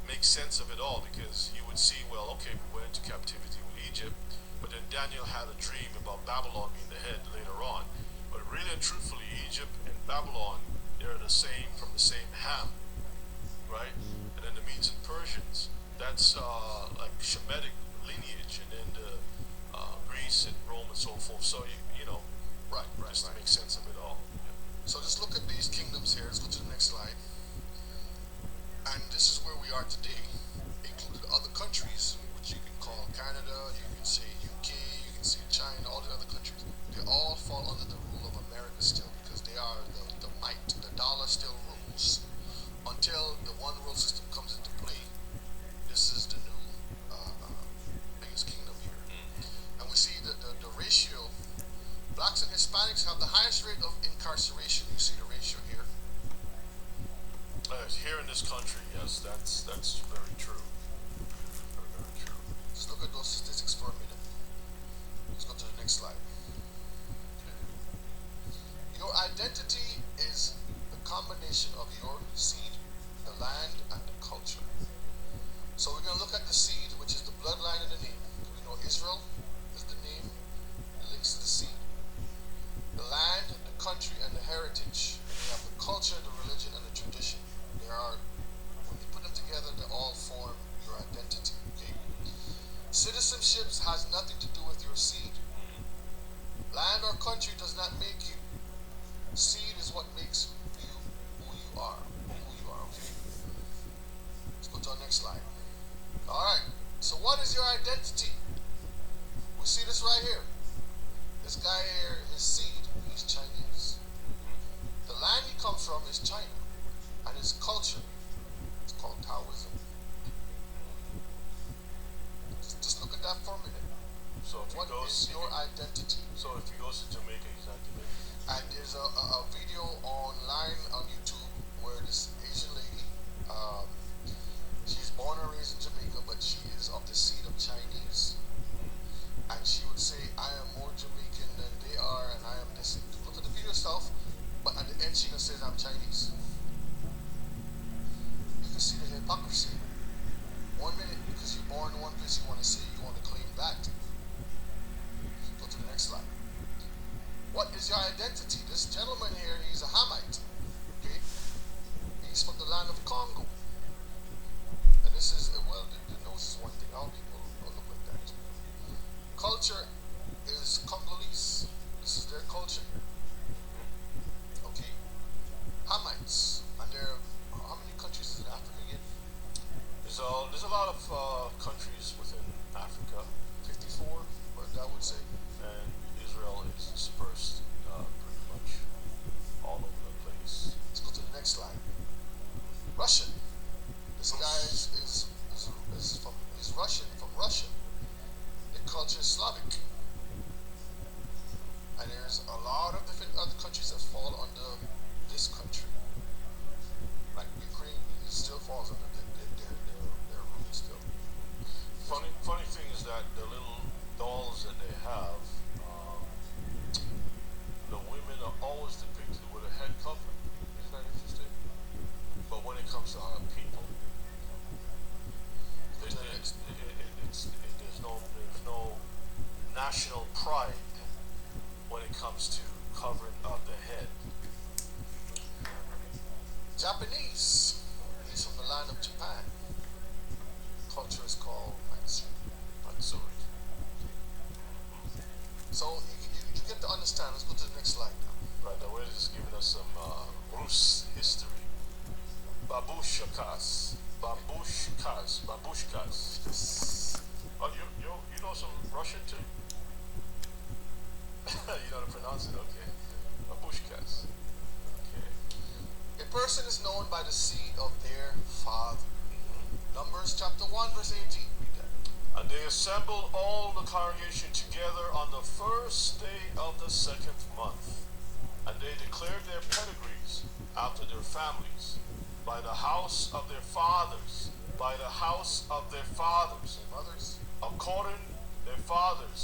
make sense of it all, because you would see, well, okay, we went into captivity with Egypt, But then Daniel had a dream about Babylon being the head later on. But really and truthfully, Egypt and Babylon, they're the same, from the same Ham, right? And then the Medes and Persians, that's like Shemitic lineage, and then the Greece and Rome and so forth. So you know, just to make sense of it all. So just look at these kingdoms here. Let's go to the next slide. And this is where we are today, included other countries, which you can call Canada, you can say UK, you can say China, all the other countries. They all fall under the rule of America still, because they are the might. The dollar still rules until the one world system comes into play. This is the new biggest kingdom here. And we see that the ratio, blacks and Hispanics have the highest rate of incarceration. You see the ratio here. Here in this country, yes, that's very true. Very, very true. Just look at those statistics for a minute. Let's go to the next slide. Your identity is the combination of your seed, the land, and the culture. So we're going to look at the seed, which is the bloodline and the name. We know Israel is the name, it links to the seed. The land, the country, and the heritage. And you have the culture, the religion, and the tradition. They are, when you put them together, they all form your identity. Okay? Citizenship has nothing to do with your seed. Land or country does not make you. Seed is what makes you who you are. Okay? Let's go to our next slide. Alright, so what is your identity? We see this right here. This guy here, his seed, he's Chinese. The land he comes from is China. And his culture, it's called Taoism. Just look at that for a minute. So if What he goes, is your identity? so if he goes to Jamaica, he's not Jamaican. And there's a video online on YouTube where this Asian lady, she's born and raised in Jamaica, but she is of the seed of Chinese. And she would say, I am more Jamaican than they are, and I am this. Look at the video itself, but at the end she gonna say I'm Chinese. You can see the hypocrisy. 1 minute, because you're born in one place, you want to say you want to claim that. Go to the next slide. What is your identity? This gentleman here, he's a Hamite. Okay? He's from the land of Congo. And this is, well, the nose is one thing. All people don't look like that. Culture is Congolese. This is their culture. Okay? Hamites. And there, how many countries is in Africa again? There's a lot of countries within Africa, 54, but I would say. and Israel is dispersed pretty much all over the place. Let's go to the next slide. Russian. This guy is from, he's Russian, from Russia. The culture is Slavic. And there's a lot of different other countries that fall under this country. Like Ukraine, it still falls under their rule still. Funny thing is that the little dolls that they have, the women are always depicted with a head covering. Isn't that interesting? But when it comes to our people, there's no national pride when it comes to covering of the head. Japanese. He's from the land of Japan. Culture is called Matsuri. So you get to understand. Let's go to the next slide now. Right, now we're just giving us some Rus history. Babushkas. Oh, you know some Russian too? You know how to pronounce it, okay. Babushkas. Okay. A person is known by the seed of their father. Numbers chapter 1 verse 18. Read that. And they assembled all the congregation together on the first day of the second month. And they declared their pedigrees after their families, by the house of their fathers, by the house of their fathers, And mothers.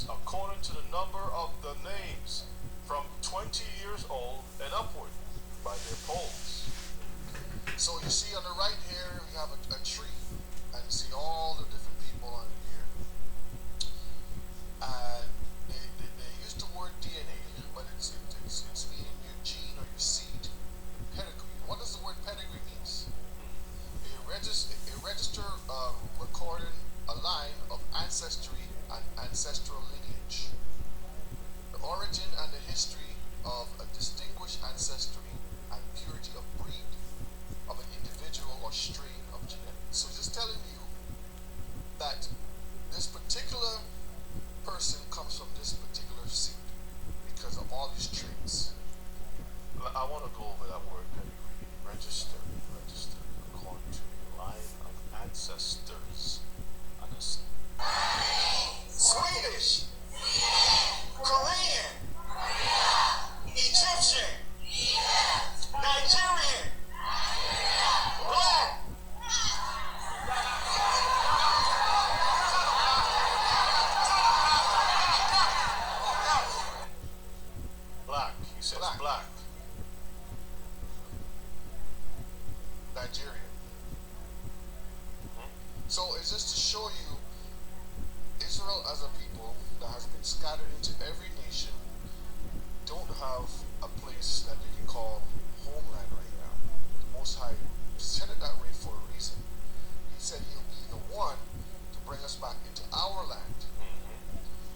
according to the number of the names, from 20 years old and upward, by their polls. So you see on the right here, we have a tree, and you see all the different people on here. black. Nigeria. So is this to show you Israel as a people that has been scattered into every nation don't have a place that they can call homeland right now. The Most High said it that way for a reason. He said he'll be the one to bring us back into our land.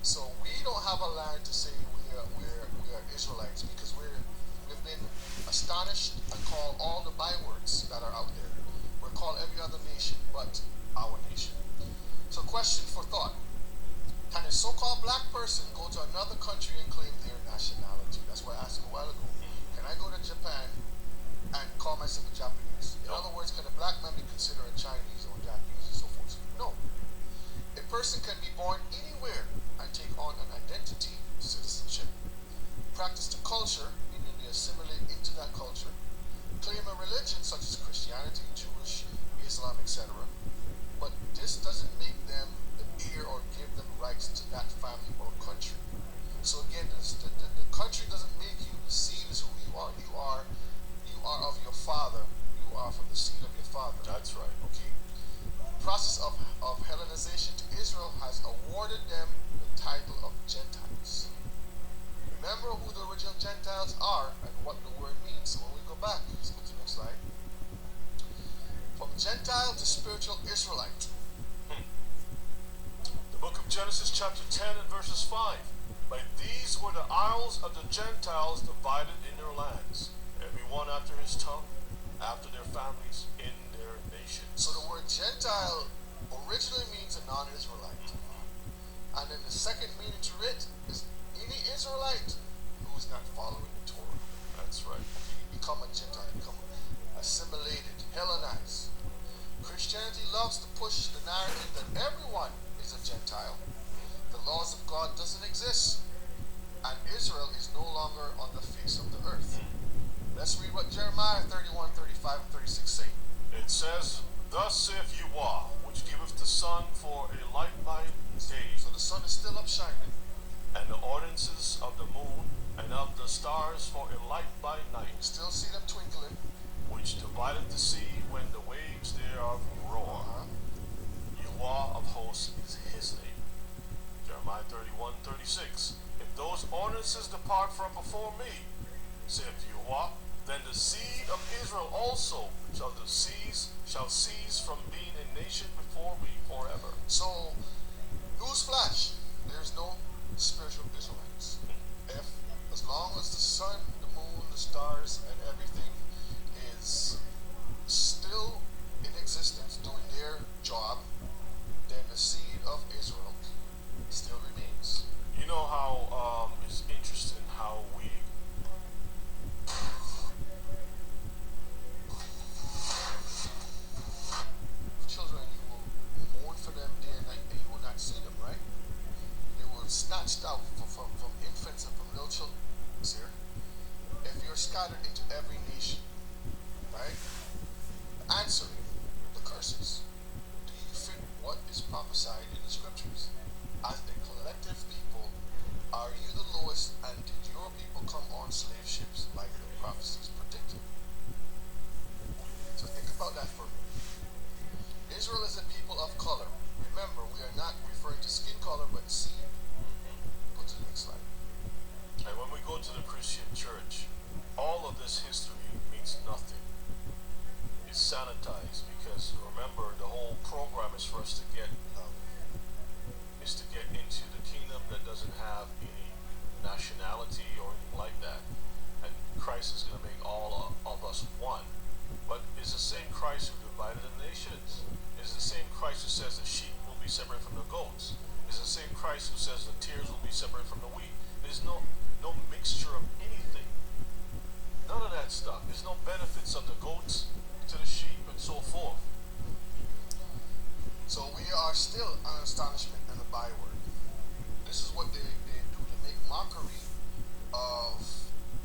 So we don't have a land to say we are Israelites because we've been astonished and called all the bywords that are out there. We're called every other nation but our nation. So question for thought. Can a so-called black person go to another country and claim their nationality? That's why I asked a while ago. Can I go to Japan and call myself a Japanese? In other words, can a black man be considered a Chinese or Japanese and so forth? No. A person can be born anywhere and take on an identity, citizenship, practice the culture, meaning they assimilate into that culture, claim a religion such as Christianity, Jewish, Islam, etc. But this doesn't make them the heir or give them rights to that family or country. So again, the country doesn't make you. The seed is who you are. You are of your father. You are from the seed of your father. That's right. Okay. The process of Hellenization to Israel has awarded them the title of Gentiles. Remember who the original Gentiles are and what the word means. So when we go back, let's go to the next slide. From Gentile to spiritual Israelite. The book of Genesis chapter 10 and verses 5. By these were the isles of the Gentiles divided in their lands, every one after his tongue, after their families, in their nation. So the word Gentile originally means a non-Israelite. And then the second meaning to it is any Israelite who is not following the Torah. That's right. You become a Gentile, you become assimilated, Hellenized. Christianity loves to push the narrative that everyone is a Gentile. The laws of God doesn't exist, and Israel is no longer on the face of the earth. Let's read what Jeremiah 31, 35, and 36 say. It says, Thus saith Yahweh, which giveth the sun for a light by day, So the sun is still up shining. and the ordinances of the moon and of the stars for a light by night, Still see them twinkling. which divideth the sea when the waves thereof roar. Yahweh of hosts is his name. Jeremiah 31, 36. If those ordinances depart from before me, saith Yahweh, then the seed of Israel also shall cease from being a nation before me forever. So, newsflash, there's no spiritual Israelites. As long as the sun, the moon, the stars, and everything is still in existence doing their job, then the seed of Israel still remains. You know how it's interesting how we Children, you will mourn for them day and night, and you will not see them, right? They were snatched out from infants and from little children. Here, if you're scattered into every nation, right? Answering the curses, do you fit what is prophesied in the scriptures? As a collective people, are you the lowest, and did your people come on slave ships like the prophecies predicted? So think about that for a minute. Israel is a people of color. Remember, we are not referring to skin color, but seed. Go to the next slide. And when we go to the Christian church, all of this history means nothing. It's sanitized because remember the whole program is for us to get into the kingdom that doesn't have any nationality or anything like that. And Christ is going to make all of us one. But it's the same Christ who divided the nations. It's the same Christ who says the sheep will be separate from the goats. It's the same Christ who says the tares will be separate from the wheat. There's no mixture of anything. None of that stuff. There's no benefits of the goats to the sheep and so forth. So we are still an astonishment and a byword. This is what they do. They make mockery of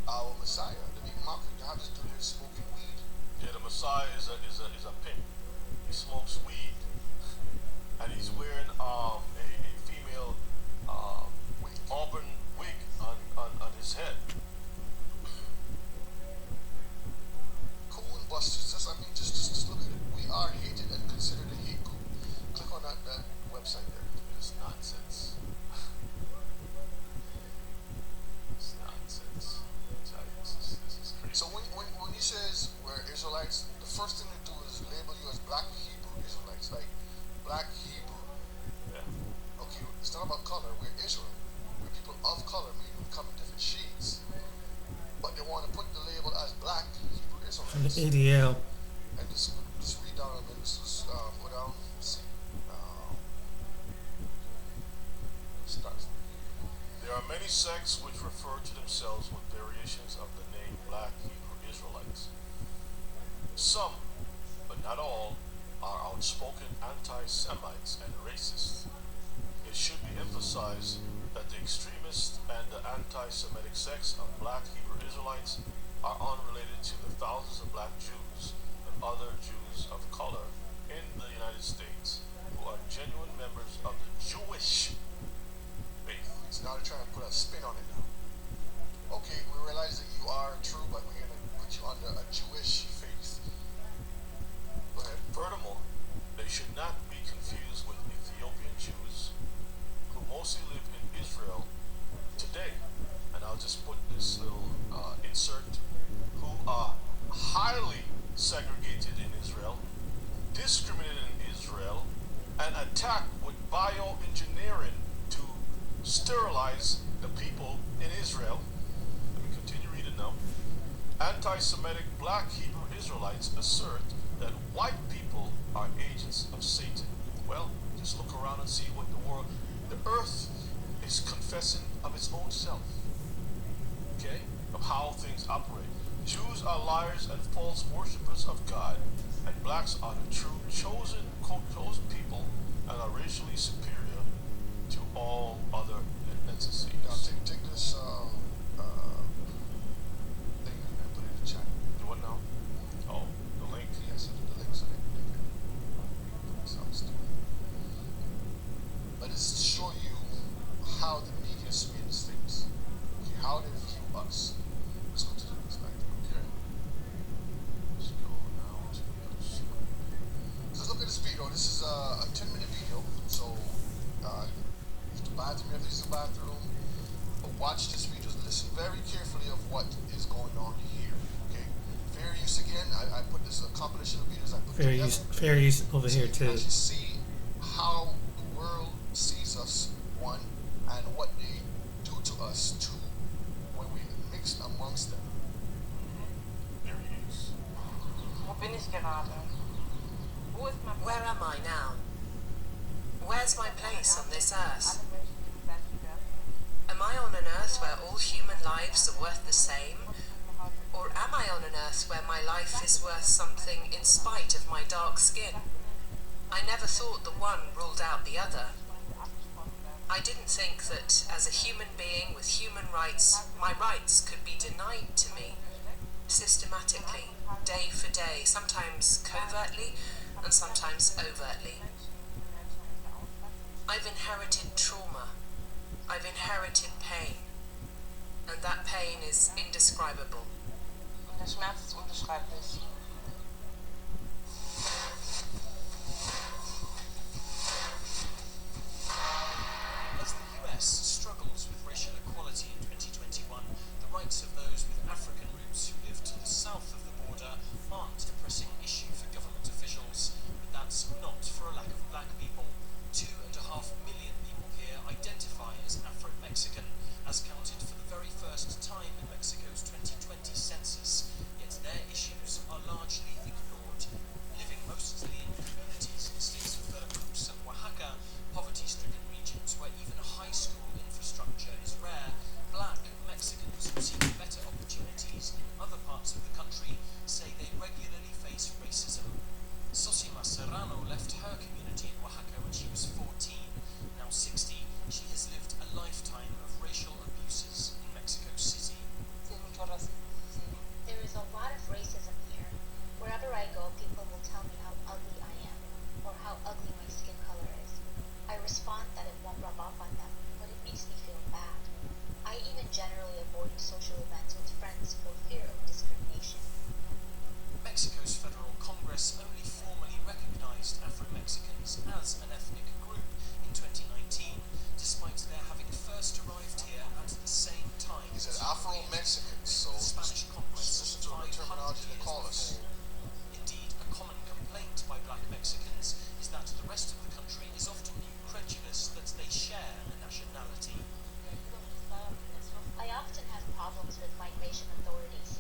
our Messiah. They make mockery. They have this dude here smoking weed. Yeah, the Messiah is a pimp. He smokes weed, and he's wearing a female auburn wig on his head. want to put the label as black Hebrew From the Israelites. ADL. And just read down a minute. Just go down. See. Start. There are many sects which refer to themselves with variations of the name Black Hebrew Israelites. Some, but not all, are outspoken anti-Semites and racists. It should be emphasized that the extremist and the anti-Semitic sects of Black Hebrew Israelites are unrelated to the thousands of Black Jews and other Jews of color in the United States who are genuine members of the Jewish faith. So now they're trying to put a spin on it now. Okay, we realize that you are true, but we're going to put you under a Jewish faith. Go ahead. Furthermore, they should not be confused with Ethiopian Jews who mostly live in Israel today. And I'll just put this little insert, who are highly segregated in Israel, discriminated in Israel, and attacked with bioengineering to sterilize the people in Israel. Let me continue reading now. Anti-Semitic Black Hebrew Israelites assert that white people are agents of Satan. Well, just look around and see what the earth is confessing of its own self. Okay? Of how things operate. Jews are liars and false worshippers of God, and blacks are the true chosen people and are racially superior to all other ethnicities. Now take this thing and put it in the chat. Do what now? Oh, the link. Yes, the link so they can sounds stupid. But it's to show you how the media spins things. Okay, how they view us. Let's go to the next slide. Okay. Let's go now to the other side. Let's look at this video. This is a 10-minute video. So if the bathroom, if this is a bathroom, but watch this video. Listen very carefully of what is going on here. Okay. Fair use again. I put this a combination of videos I put together. Fair use over So here you can too. actually see how the world sees us, one, and what they do to us, two, when we mix amongst them. There he is. Wo bin ich gerade? Wo ist mein Where am I now? Where's my place on this earth? Am I on an earth where all human lives are worth the same? Or am I on an earth where my life is worth something in spite of my dark skin? I never thought the one ruled out the other. I didn't think that, as a human being with human rights, my rights could be denied to me, systematically, day for day, sometimes covertly and sometimes overtly. I've inherited trauma. I've inherited pain. And that pain is indescribable. Und der Schmerz ist unbeschreiblich. As the US struggles with racial equality in 2021, the rights of those with African roots who live to the south of the border aren't a pressing issue for government officials, but that's not for a lack of black people. 2.5 million people here identify as Afro-Mexican, as counted for the very first time in Mexico's 2020 census, yet their issues are largely ignored. Living mostly in communities in states of Veracruz and Oaxaca, poverty-stricken regions where even high school infrastructure is rare, black Mexicans who seek better opportunities in other parts of the country say they regularly face racism. Sosima Serrano left her community in Oaxaca when she was 14. Now 60, she has lived a lifetime of racial abuses in Mexico City. There is a lot of racism here. Wherever I go, people will tell me how ugly I am, or how ugly my skin color is. I respond that it won't rub off on them, but it makes me feel bad. I even generally avoid social events with friends for fear of discrimination. Mexico's federal Congress only formally recognized Afro-Mexicans as an ethnic group in 2019, despite their having first arrived here at the same time. He said Afro-Mexicans, so The Spanish conquest listen to the terminology they call us. Indeed, a common complaint by black Mexicans is that the rest of the country is often incredulous that they share a nationality. I often have problems with migration authorities.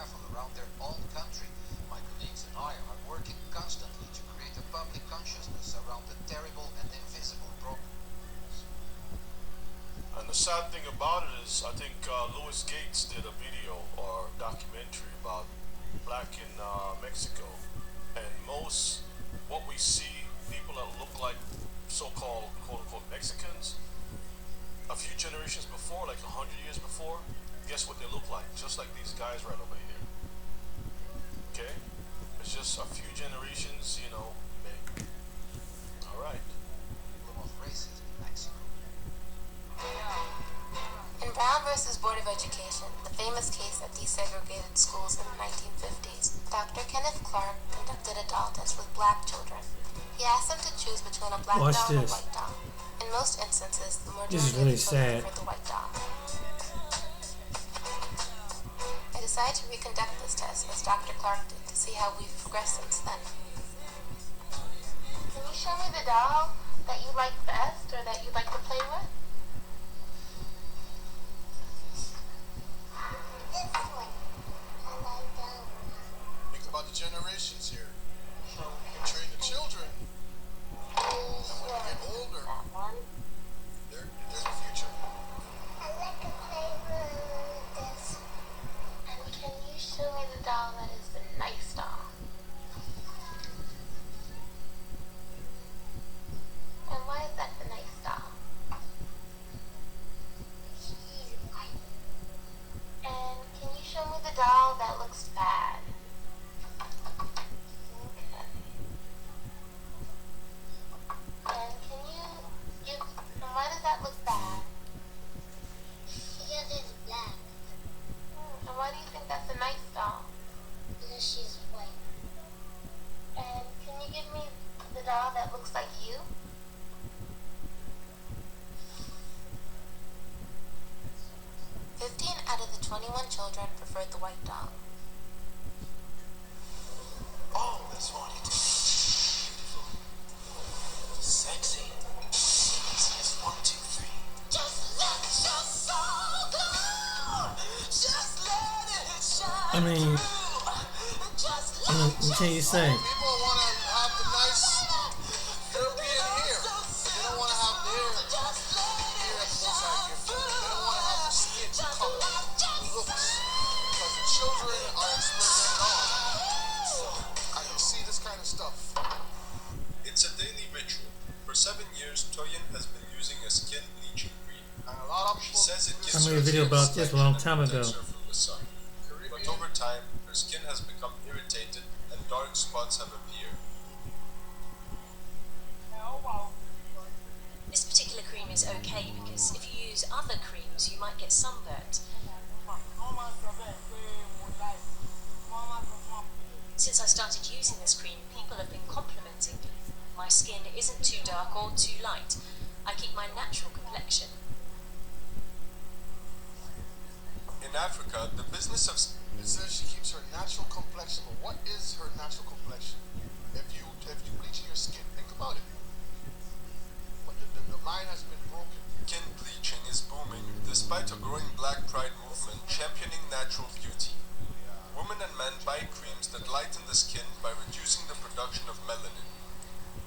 travel around their own country. My colleagues and I are working constantly to create a public consciousness around the terrible and invisible problems. And the sad thing about it is, I think Louis Gates did a video or documentary about black in Mexico, and most what we see, people that look like so-called quote-unquote Mexicans, a few generations before, like 100 years before, guess what they look like? Just like these guys right over here. Okay? It's just a few generations, you know, back. Alright. Problem of racism in Mexico. In Brown versus Board of Education, the famous case that desegregated schools in the 1950s, Dr. Kenneth Clark conducted a doll test with black children. He asked them to choose between a black Watch doll and a this. white doll. In most instances, the This is majority really of the children sad. preferred the white doll. I decided to reconduct this test as Dr. Clark did to see how we've progressed since then. Can you show me the doll that you like best or that you'd like to play with? Think about the generations here. Train the children. And when they get older, they're the future. I'd like to play with this. And can you show me the doll that is the nice doll? And why is that the nice doll? And can you show me the doll that looks bad? Okay. And can you give, and why does that look bad? Because it's black. And why do you think that's a nice doll? Because she's white. And can you give me the doll that looks like you? 15 out of the 21 children preferred the white doll. Oh, this one it is. Beautiful. Sexy. Yes, 1, 2, 3. Just let your soul glow. Just let it shine. I mean, what can you say? People want to have the nice European hair. They don't want to have the hair at the most high gift. They don't want to have the skin color, the looks. Because the children are experimenting on. And you see this kind of stuff. It's a daily ritual. For 7 years, Toyin has been using a skin bleaching cream. And a lot of She people, says it gives I made her a video skin about this a long protection time and ago. protects her from the sun. But over time, her skin has become irritated and dark spots have appeared. This particular cream is okay because if you use other creams, you might get sunburnt. Since I started using this cream, people have been complimenting me. My skin isn't too dark or too light. I keep my natural complexion. In Africa, the business of it says she keeps her natural complexion. But what is her natural complexion? If you bleach your skin, think about it. But the line has been broken. skin bleaching is booming despite a growing black pride movement championing natural beauty. Women and men buy creams that lighten the skin by reducing the production of melanin.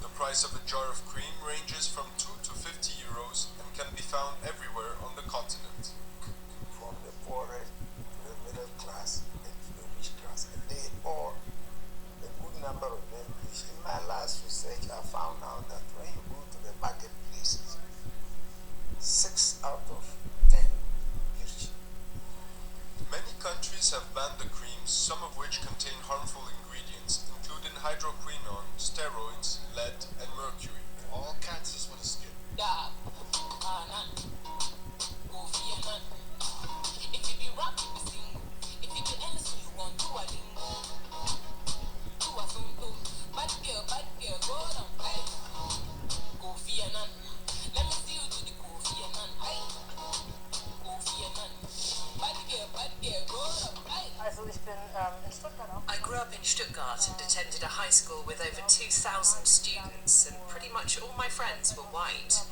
The price of a jar of cream ranges from 2 to 50 euros and can be found everywhere on the continent. From the poorest to the middle class and to the rich class. And they all, a good number of them, in my last research, I found out that when you go to the marketplaces, 6 out of 10 use. Many countries have banned the creams, some of which contain harmful ingredients, including hydroquinone, steroids, lead, and mercury. All cancers for the skin. I grew up in Stuttgart and attended a high school with over 2,000 students, and pretty much all my friends were white.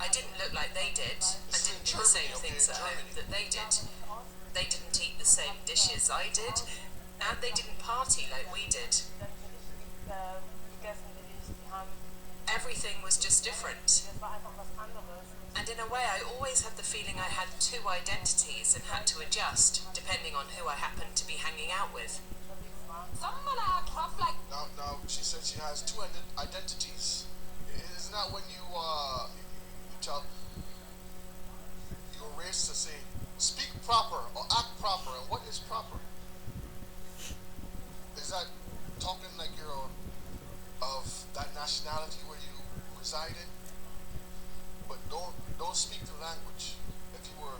I didn't look like they did, and didn't do the same things at home that they did. They didn't eat the same dishes I did, and they didn't party like we did. Everything was just different. And in a way, I always had the feeling I had two identities and had to adjust, depending on who I happened to be hanging out with. Now, she said she has two identities. Isn't that when you tell your race to say, speak proper or act proper, and what is proper? Is that talking like you're of that nationality where you reside in? But don't speak the language. If you were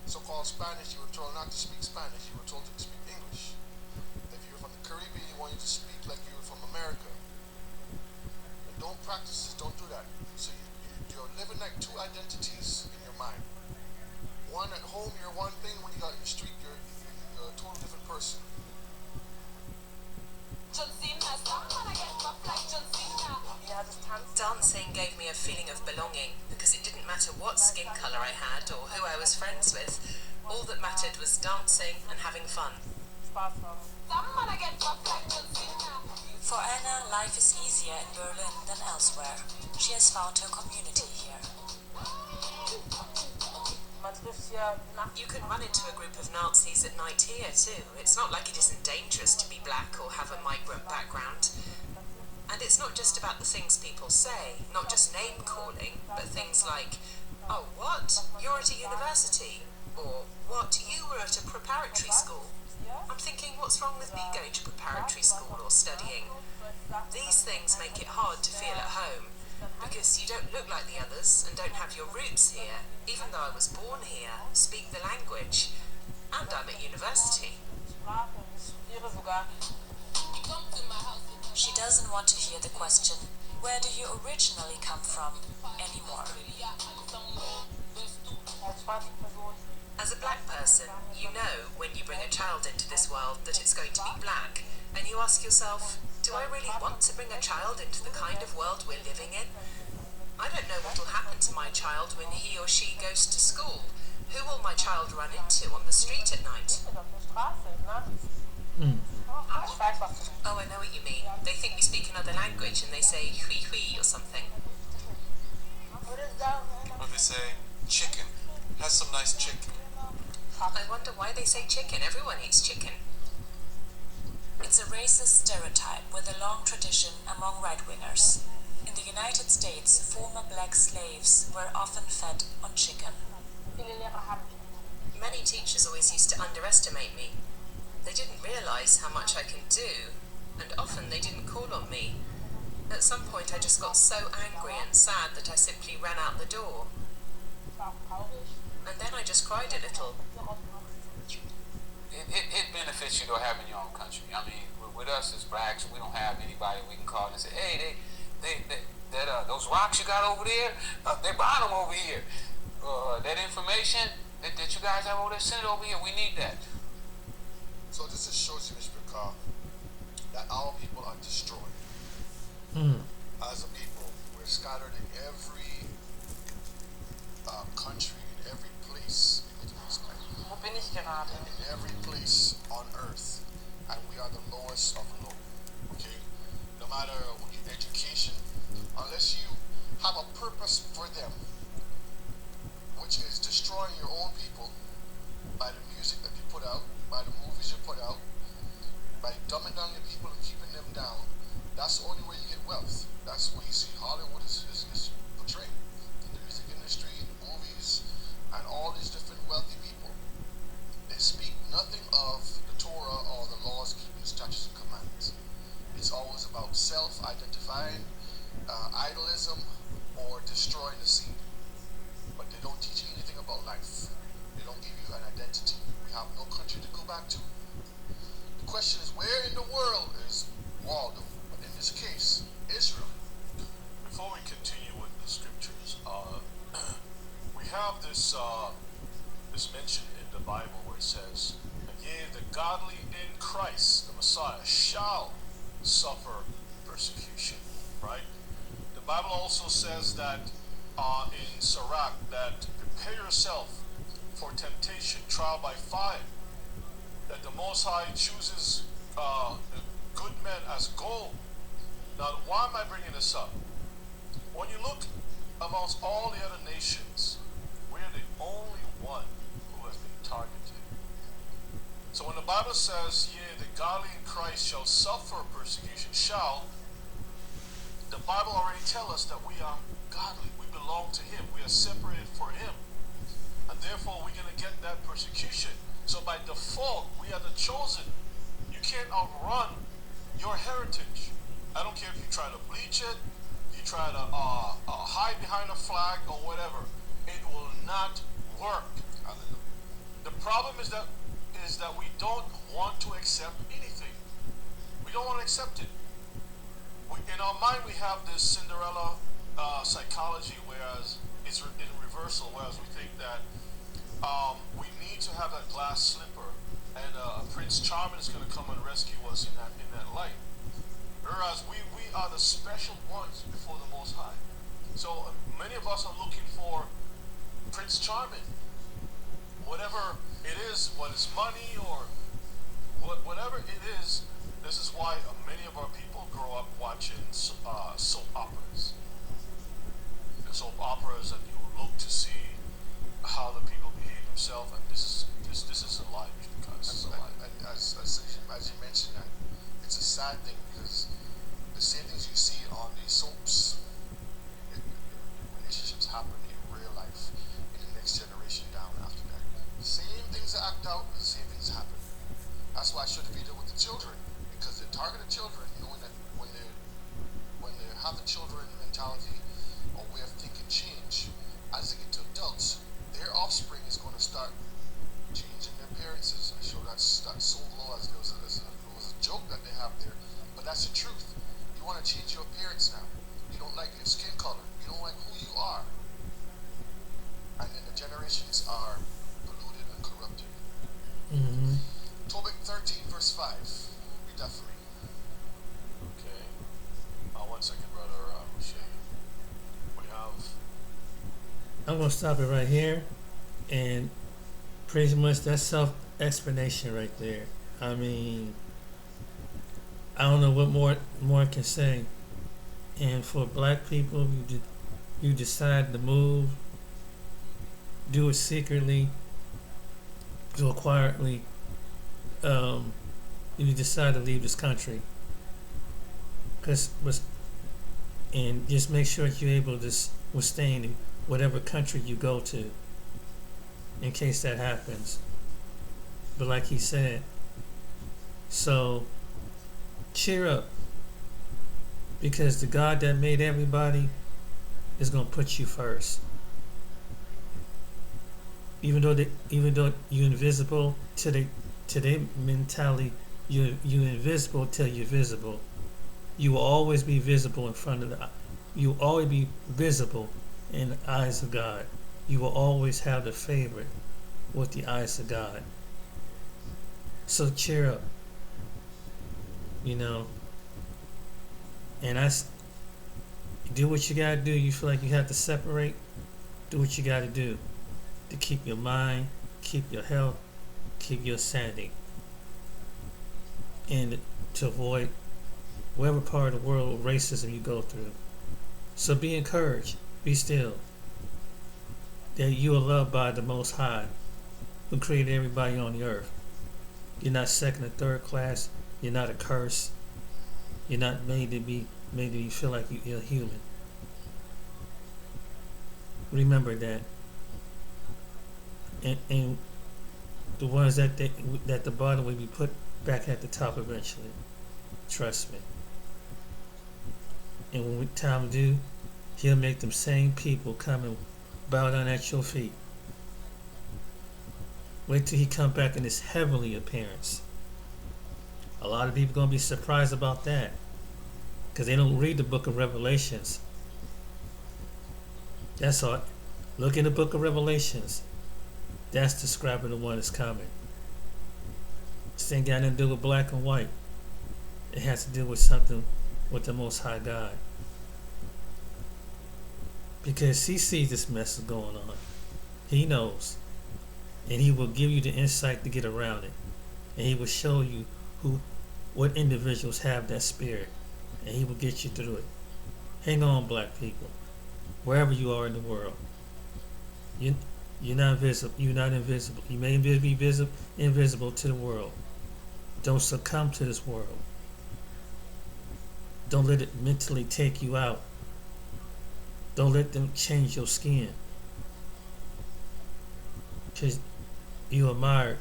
so-called Spanish, you were told not to speak Spanish. You were told to speak English. If you were from the Caribbean, you wanted to speak like you were from America. And don't practice this. Don't do that. So you're living like two identities in your mind. One at home, you're one thing. When you got in the street, you're a total different person. Dancing gave me a feeling of belonging because it didn't matter what skin colour I had or who I was friends with. All that mattered was dancing and having fun. For Anna, life is easier in Berlin than elsewhere. She has found her community here. You can run into a group of Nazis at night here too. It's not like it isn't dangerous to be black or have a migrant background. And it's not just about the things people say, not just name calling, but things like, oh, what? You're at a university? Or, what? You were at a preparatory school? I'm thinking, what's wrong with me going to preparatory school or studying? These things make it hard to feel at home, because you don't look like the others and don't have your roots here, even though I was born here, speak the language, and I'm at university. She doesn't want to hear the question, where do you originally come from, anymore. As a black person, you know when you bring a child into this world that it's going to be black, and you ask yourself, do I really want to bring a child into the kind of world we're living in? I don't know what will happen to my child when he or she goes to school. Who will my child run into on the street at night? Oh, I know what you mean. They think we speak another language and they say hui hui or something. Or they say, chicken. Has some nice chicken. I wonder why they say chicken. Everyone eats chicken. It's a racist stereotype with a long tradition among right-wingers. In the United States, former black slaves were often fed on chicken. Many teachers always used to underestimate me. They didn't realize how much I can do, and often they didn't call on me. At some point I just got so angry and sad that I simply ran out the door. And then I just cried a little. It benefits you to have in your own country. I mean, with us as blacks, we don't have anybody we can call and say, hey, those rocks you got over there, they brought them over here. That information that you guys have over there, send it over here. We need that. So this just shows you, Mr. Carr, that our people are destroyed. As a people, we're scattered in every country, in every place. In every place on earth, and we are the lowest of low. Okay, no matter what your education, unless you have a purpose for them, which is destroying your own people by the music that you put out, by the movies you put out, by dumbing down your people and keeping them down. That's the only way you get wealth. That's what you see Hollywood is portraying in the music industry, in the movies, and all these different wealthy people. They speak nothing of the Torah or the laws, keeping statutes and commandments. It's always about self-identifying, idolism, or destroying the seed. But they don't teach you anything about life. They don't give you an identity. We have no country to go back to. The question is, where in the world is Waldo? But in this case, Israel. Before we continue with the scriptures, we have this mention in the Bible where it says, "Yea, the godly in Christ, the Messiah, shall suffer persecution." Right? The Bible also says that in Sirach that prepare yourself for temptation, trial by fire, that the Most High chooses the good men as gold. Now, why am I bringing this up? When you look amongst all the other nations, we're the only one who has been targeted. So when the Bible says, yea, the godly in Christ shall suffer persecution, the Bible already tells us that we are godly. We belong to Him. We are separated for Him. And therefore, we're going to get that persecution. So by default, we are the chosen. You can't outrun your heritage. I don't care if you try to bleach it, you try to hide behind a flag or whatever. It will not work. The problem is that we don't want to accept anything. We don't want to accept it. In our mind, we have this Cinderella psychology, whereas it's in reversal. Whereas we think that we need to have that glass slipper, and Prince Charming is going to come and rescue us in that light. Whereas we are the special ones before the Most High. So many of us are looking for Prince Charming. Whatever it is, whether it's money or whatever it is, this is why many of our people grow up watching soap operas. The soap operas, and you look to see how the people behave themselves, and this is a lie, because this is a lie. And as you mentioned, that it's a sad thing, because the same things you see on these soaps, relationships happen in real life in the next generation down after that. The same things that act out, the same things happen. That's why I should be there with the children, because they target the children, knowing that when they have the children mentality or way of thinking change, as they get to adults, their offspring is going to start changing their appearances. I show that's so low, as there was a joke that they have there, but that's the truth. You want to change your appearance now. You don't like your skin color. You don't like who you are. And then the generations are polluted and corrupted. Mm-hmm. Tobit 13 verse 5. Read that for me. Okay. 1 second, brother. We have. I'm gonna stop it right here, and pretty much that's self-explanation right there. I mean, I don't know what more I can say. And for black people, you decide to move, do it secretly, do it quietly. You decide to leave this country, and just make sure you're able to withstand in whatever country you go to, in case that happens. But like he said, so cheer up, because the God that made everybody is gonna put you first. Even though you're invisible to their mentality, you're invisible till you're visible. You will always be visible in front of you will always be visible in the eyes of God. You will always have the favorite with the eyes of God. So cheer up, and do what you gotta do. You feel like you have to separate, do what you gotta do to keep your mind, keep your health, keep your sanity, and to avoid whatever part of the world racism you go through. So be encouraged, be still, that you are loved by the Most High, who created everybody on the earth. You're not second or third class. You're not a curse. You're not made to feel like you're human. Remember that. And the ones that the bottom will be put back at the top eventually. Trust me. And when time do, He'll make them same people come and bow down at your feet. Wait till He come back in His heavenly appearance. A lot of people gonna be surprised about that, because they don't read the book of Revelations. That's all. Look in the book of Revelations. That's describing the one that's coming. This ain't got nothing to do with black and white. It has to do with something with the Most High God. Because He sees this mess going on. He knows. and He will give you the insight to get around it, and He will show you what individuals have that spirit, and He will get you through it. Hang on, black people, wherever you are in the world. You're not visible. You're not invisible. You may be invisible to the world. Don't succumb to this world. Don't let it mentally take you out. Don't let them change your skin. Because you admire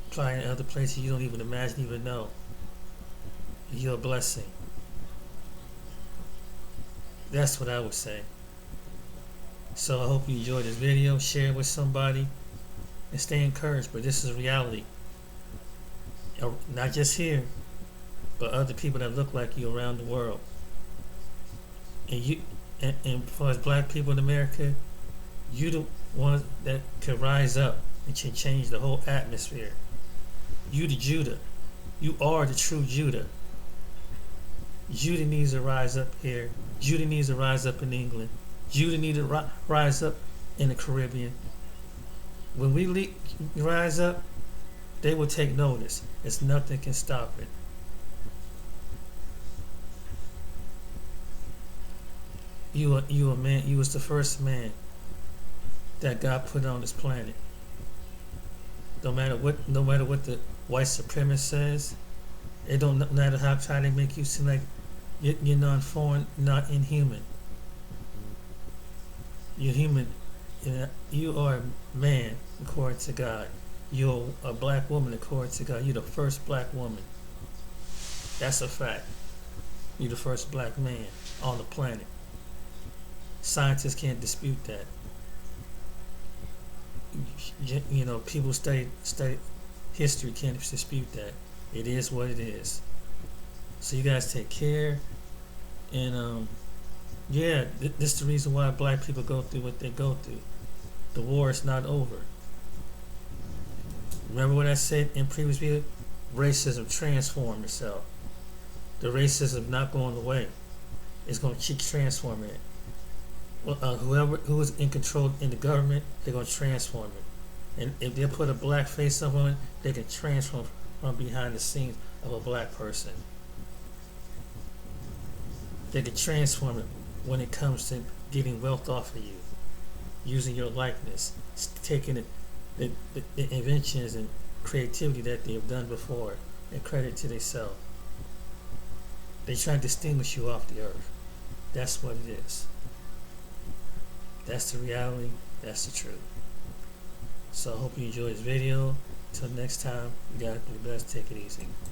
flying in other places you don't even imagine, even know. You're a blessing. That's what I would say. So I hope you enjoyed this video. Share it with somebody and stay encouraged. But this is reality. Not just here, but other people that look like you around the world. And for us black people in America, you the ones that can rise up and can change the whole atmosphere. You the Judah. You are the true Judah. Judah needs to rise up here. Judah needs to rise up in England. Judah needs to rise up in the Caribbean. When we rise up, they will take notice. It's nothing can stop it. You a man. You was the first man that God put on this planet. No matter what the white supremacist says, it don't matter how try they make you seem like you're non-foreign, not inhuman. You're human. You are a man according to God. You're a black woman according to God. You're the first black woman. That's a fact. You're the first black man on the planet. Scientists can't dispute that. You know, people study history can't dispute that. It is what it is. So you guys take care. And yeah, this is the reason why black people go through what they go through. The war is not over. Remember what I said in previous video? Racism transforms itself. The racism not going away. It's going to keep transforming it. Who is in control in the government, they're going to transform it. And if they put a black face on it, they can transform from behind the scenes of a black person. They can transform it when it comes to getting wealth off of you, using your likeness, taking the inventions and creativity that they have done before and credit to themselves. They try to distinguish you off the earth. That's what it is. That's the reality. That's the truth. So I hope you enjoyed this video. Until next time, you guys do the best. Take it easy.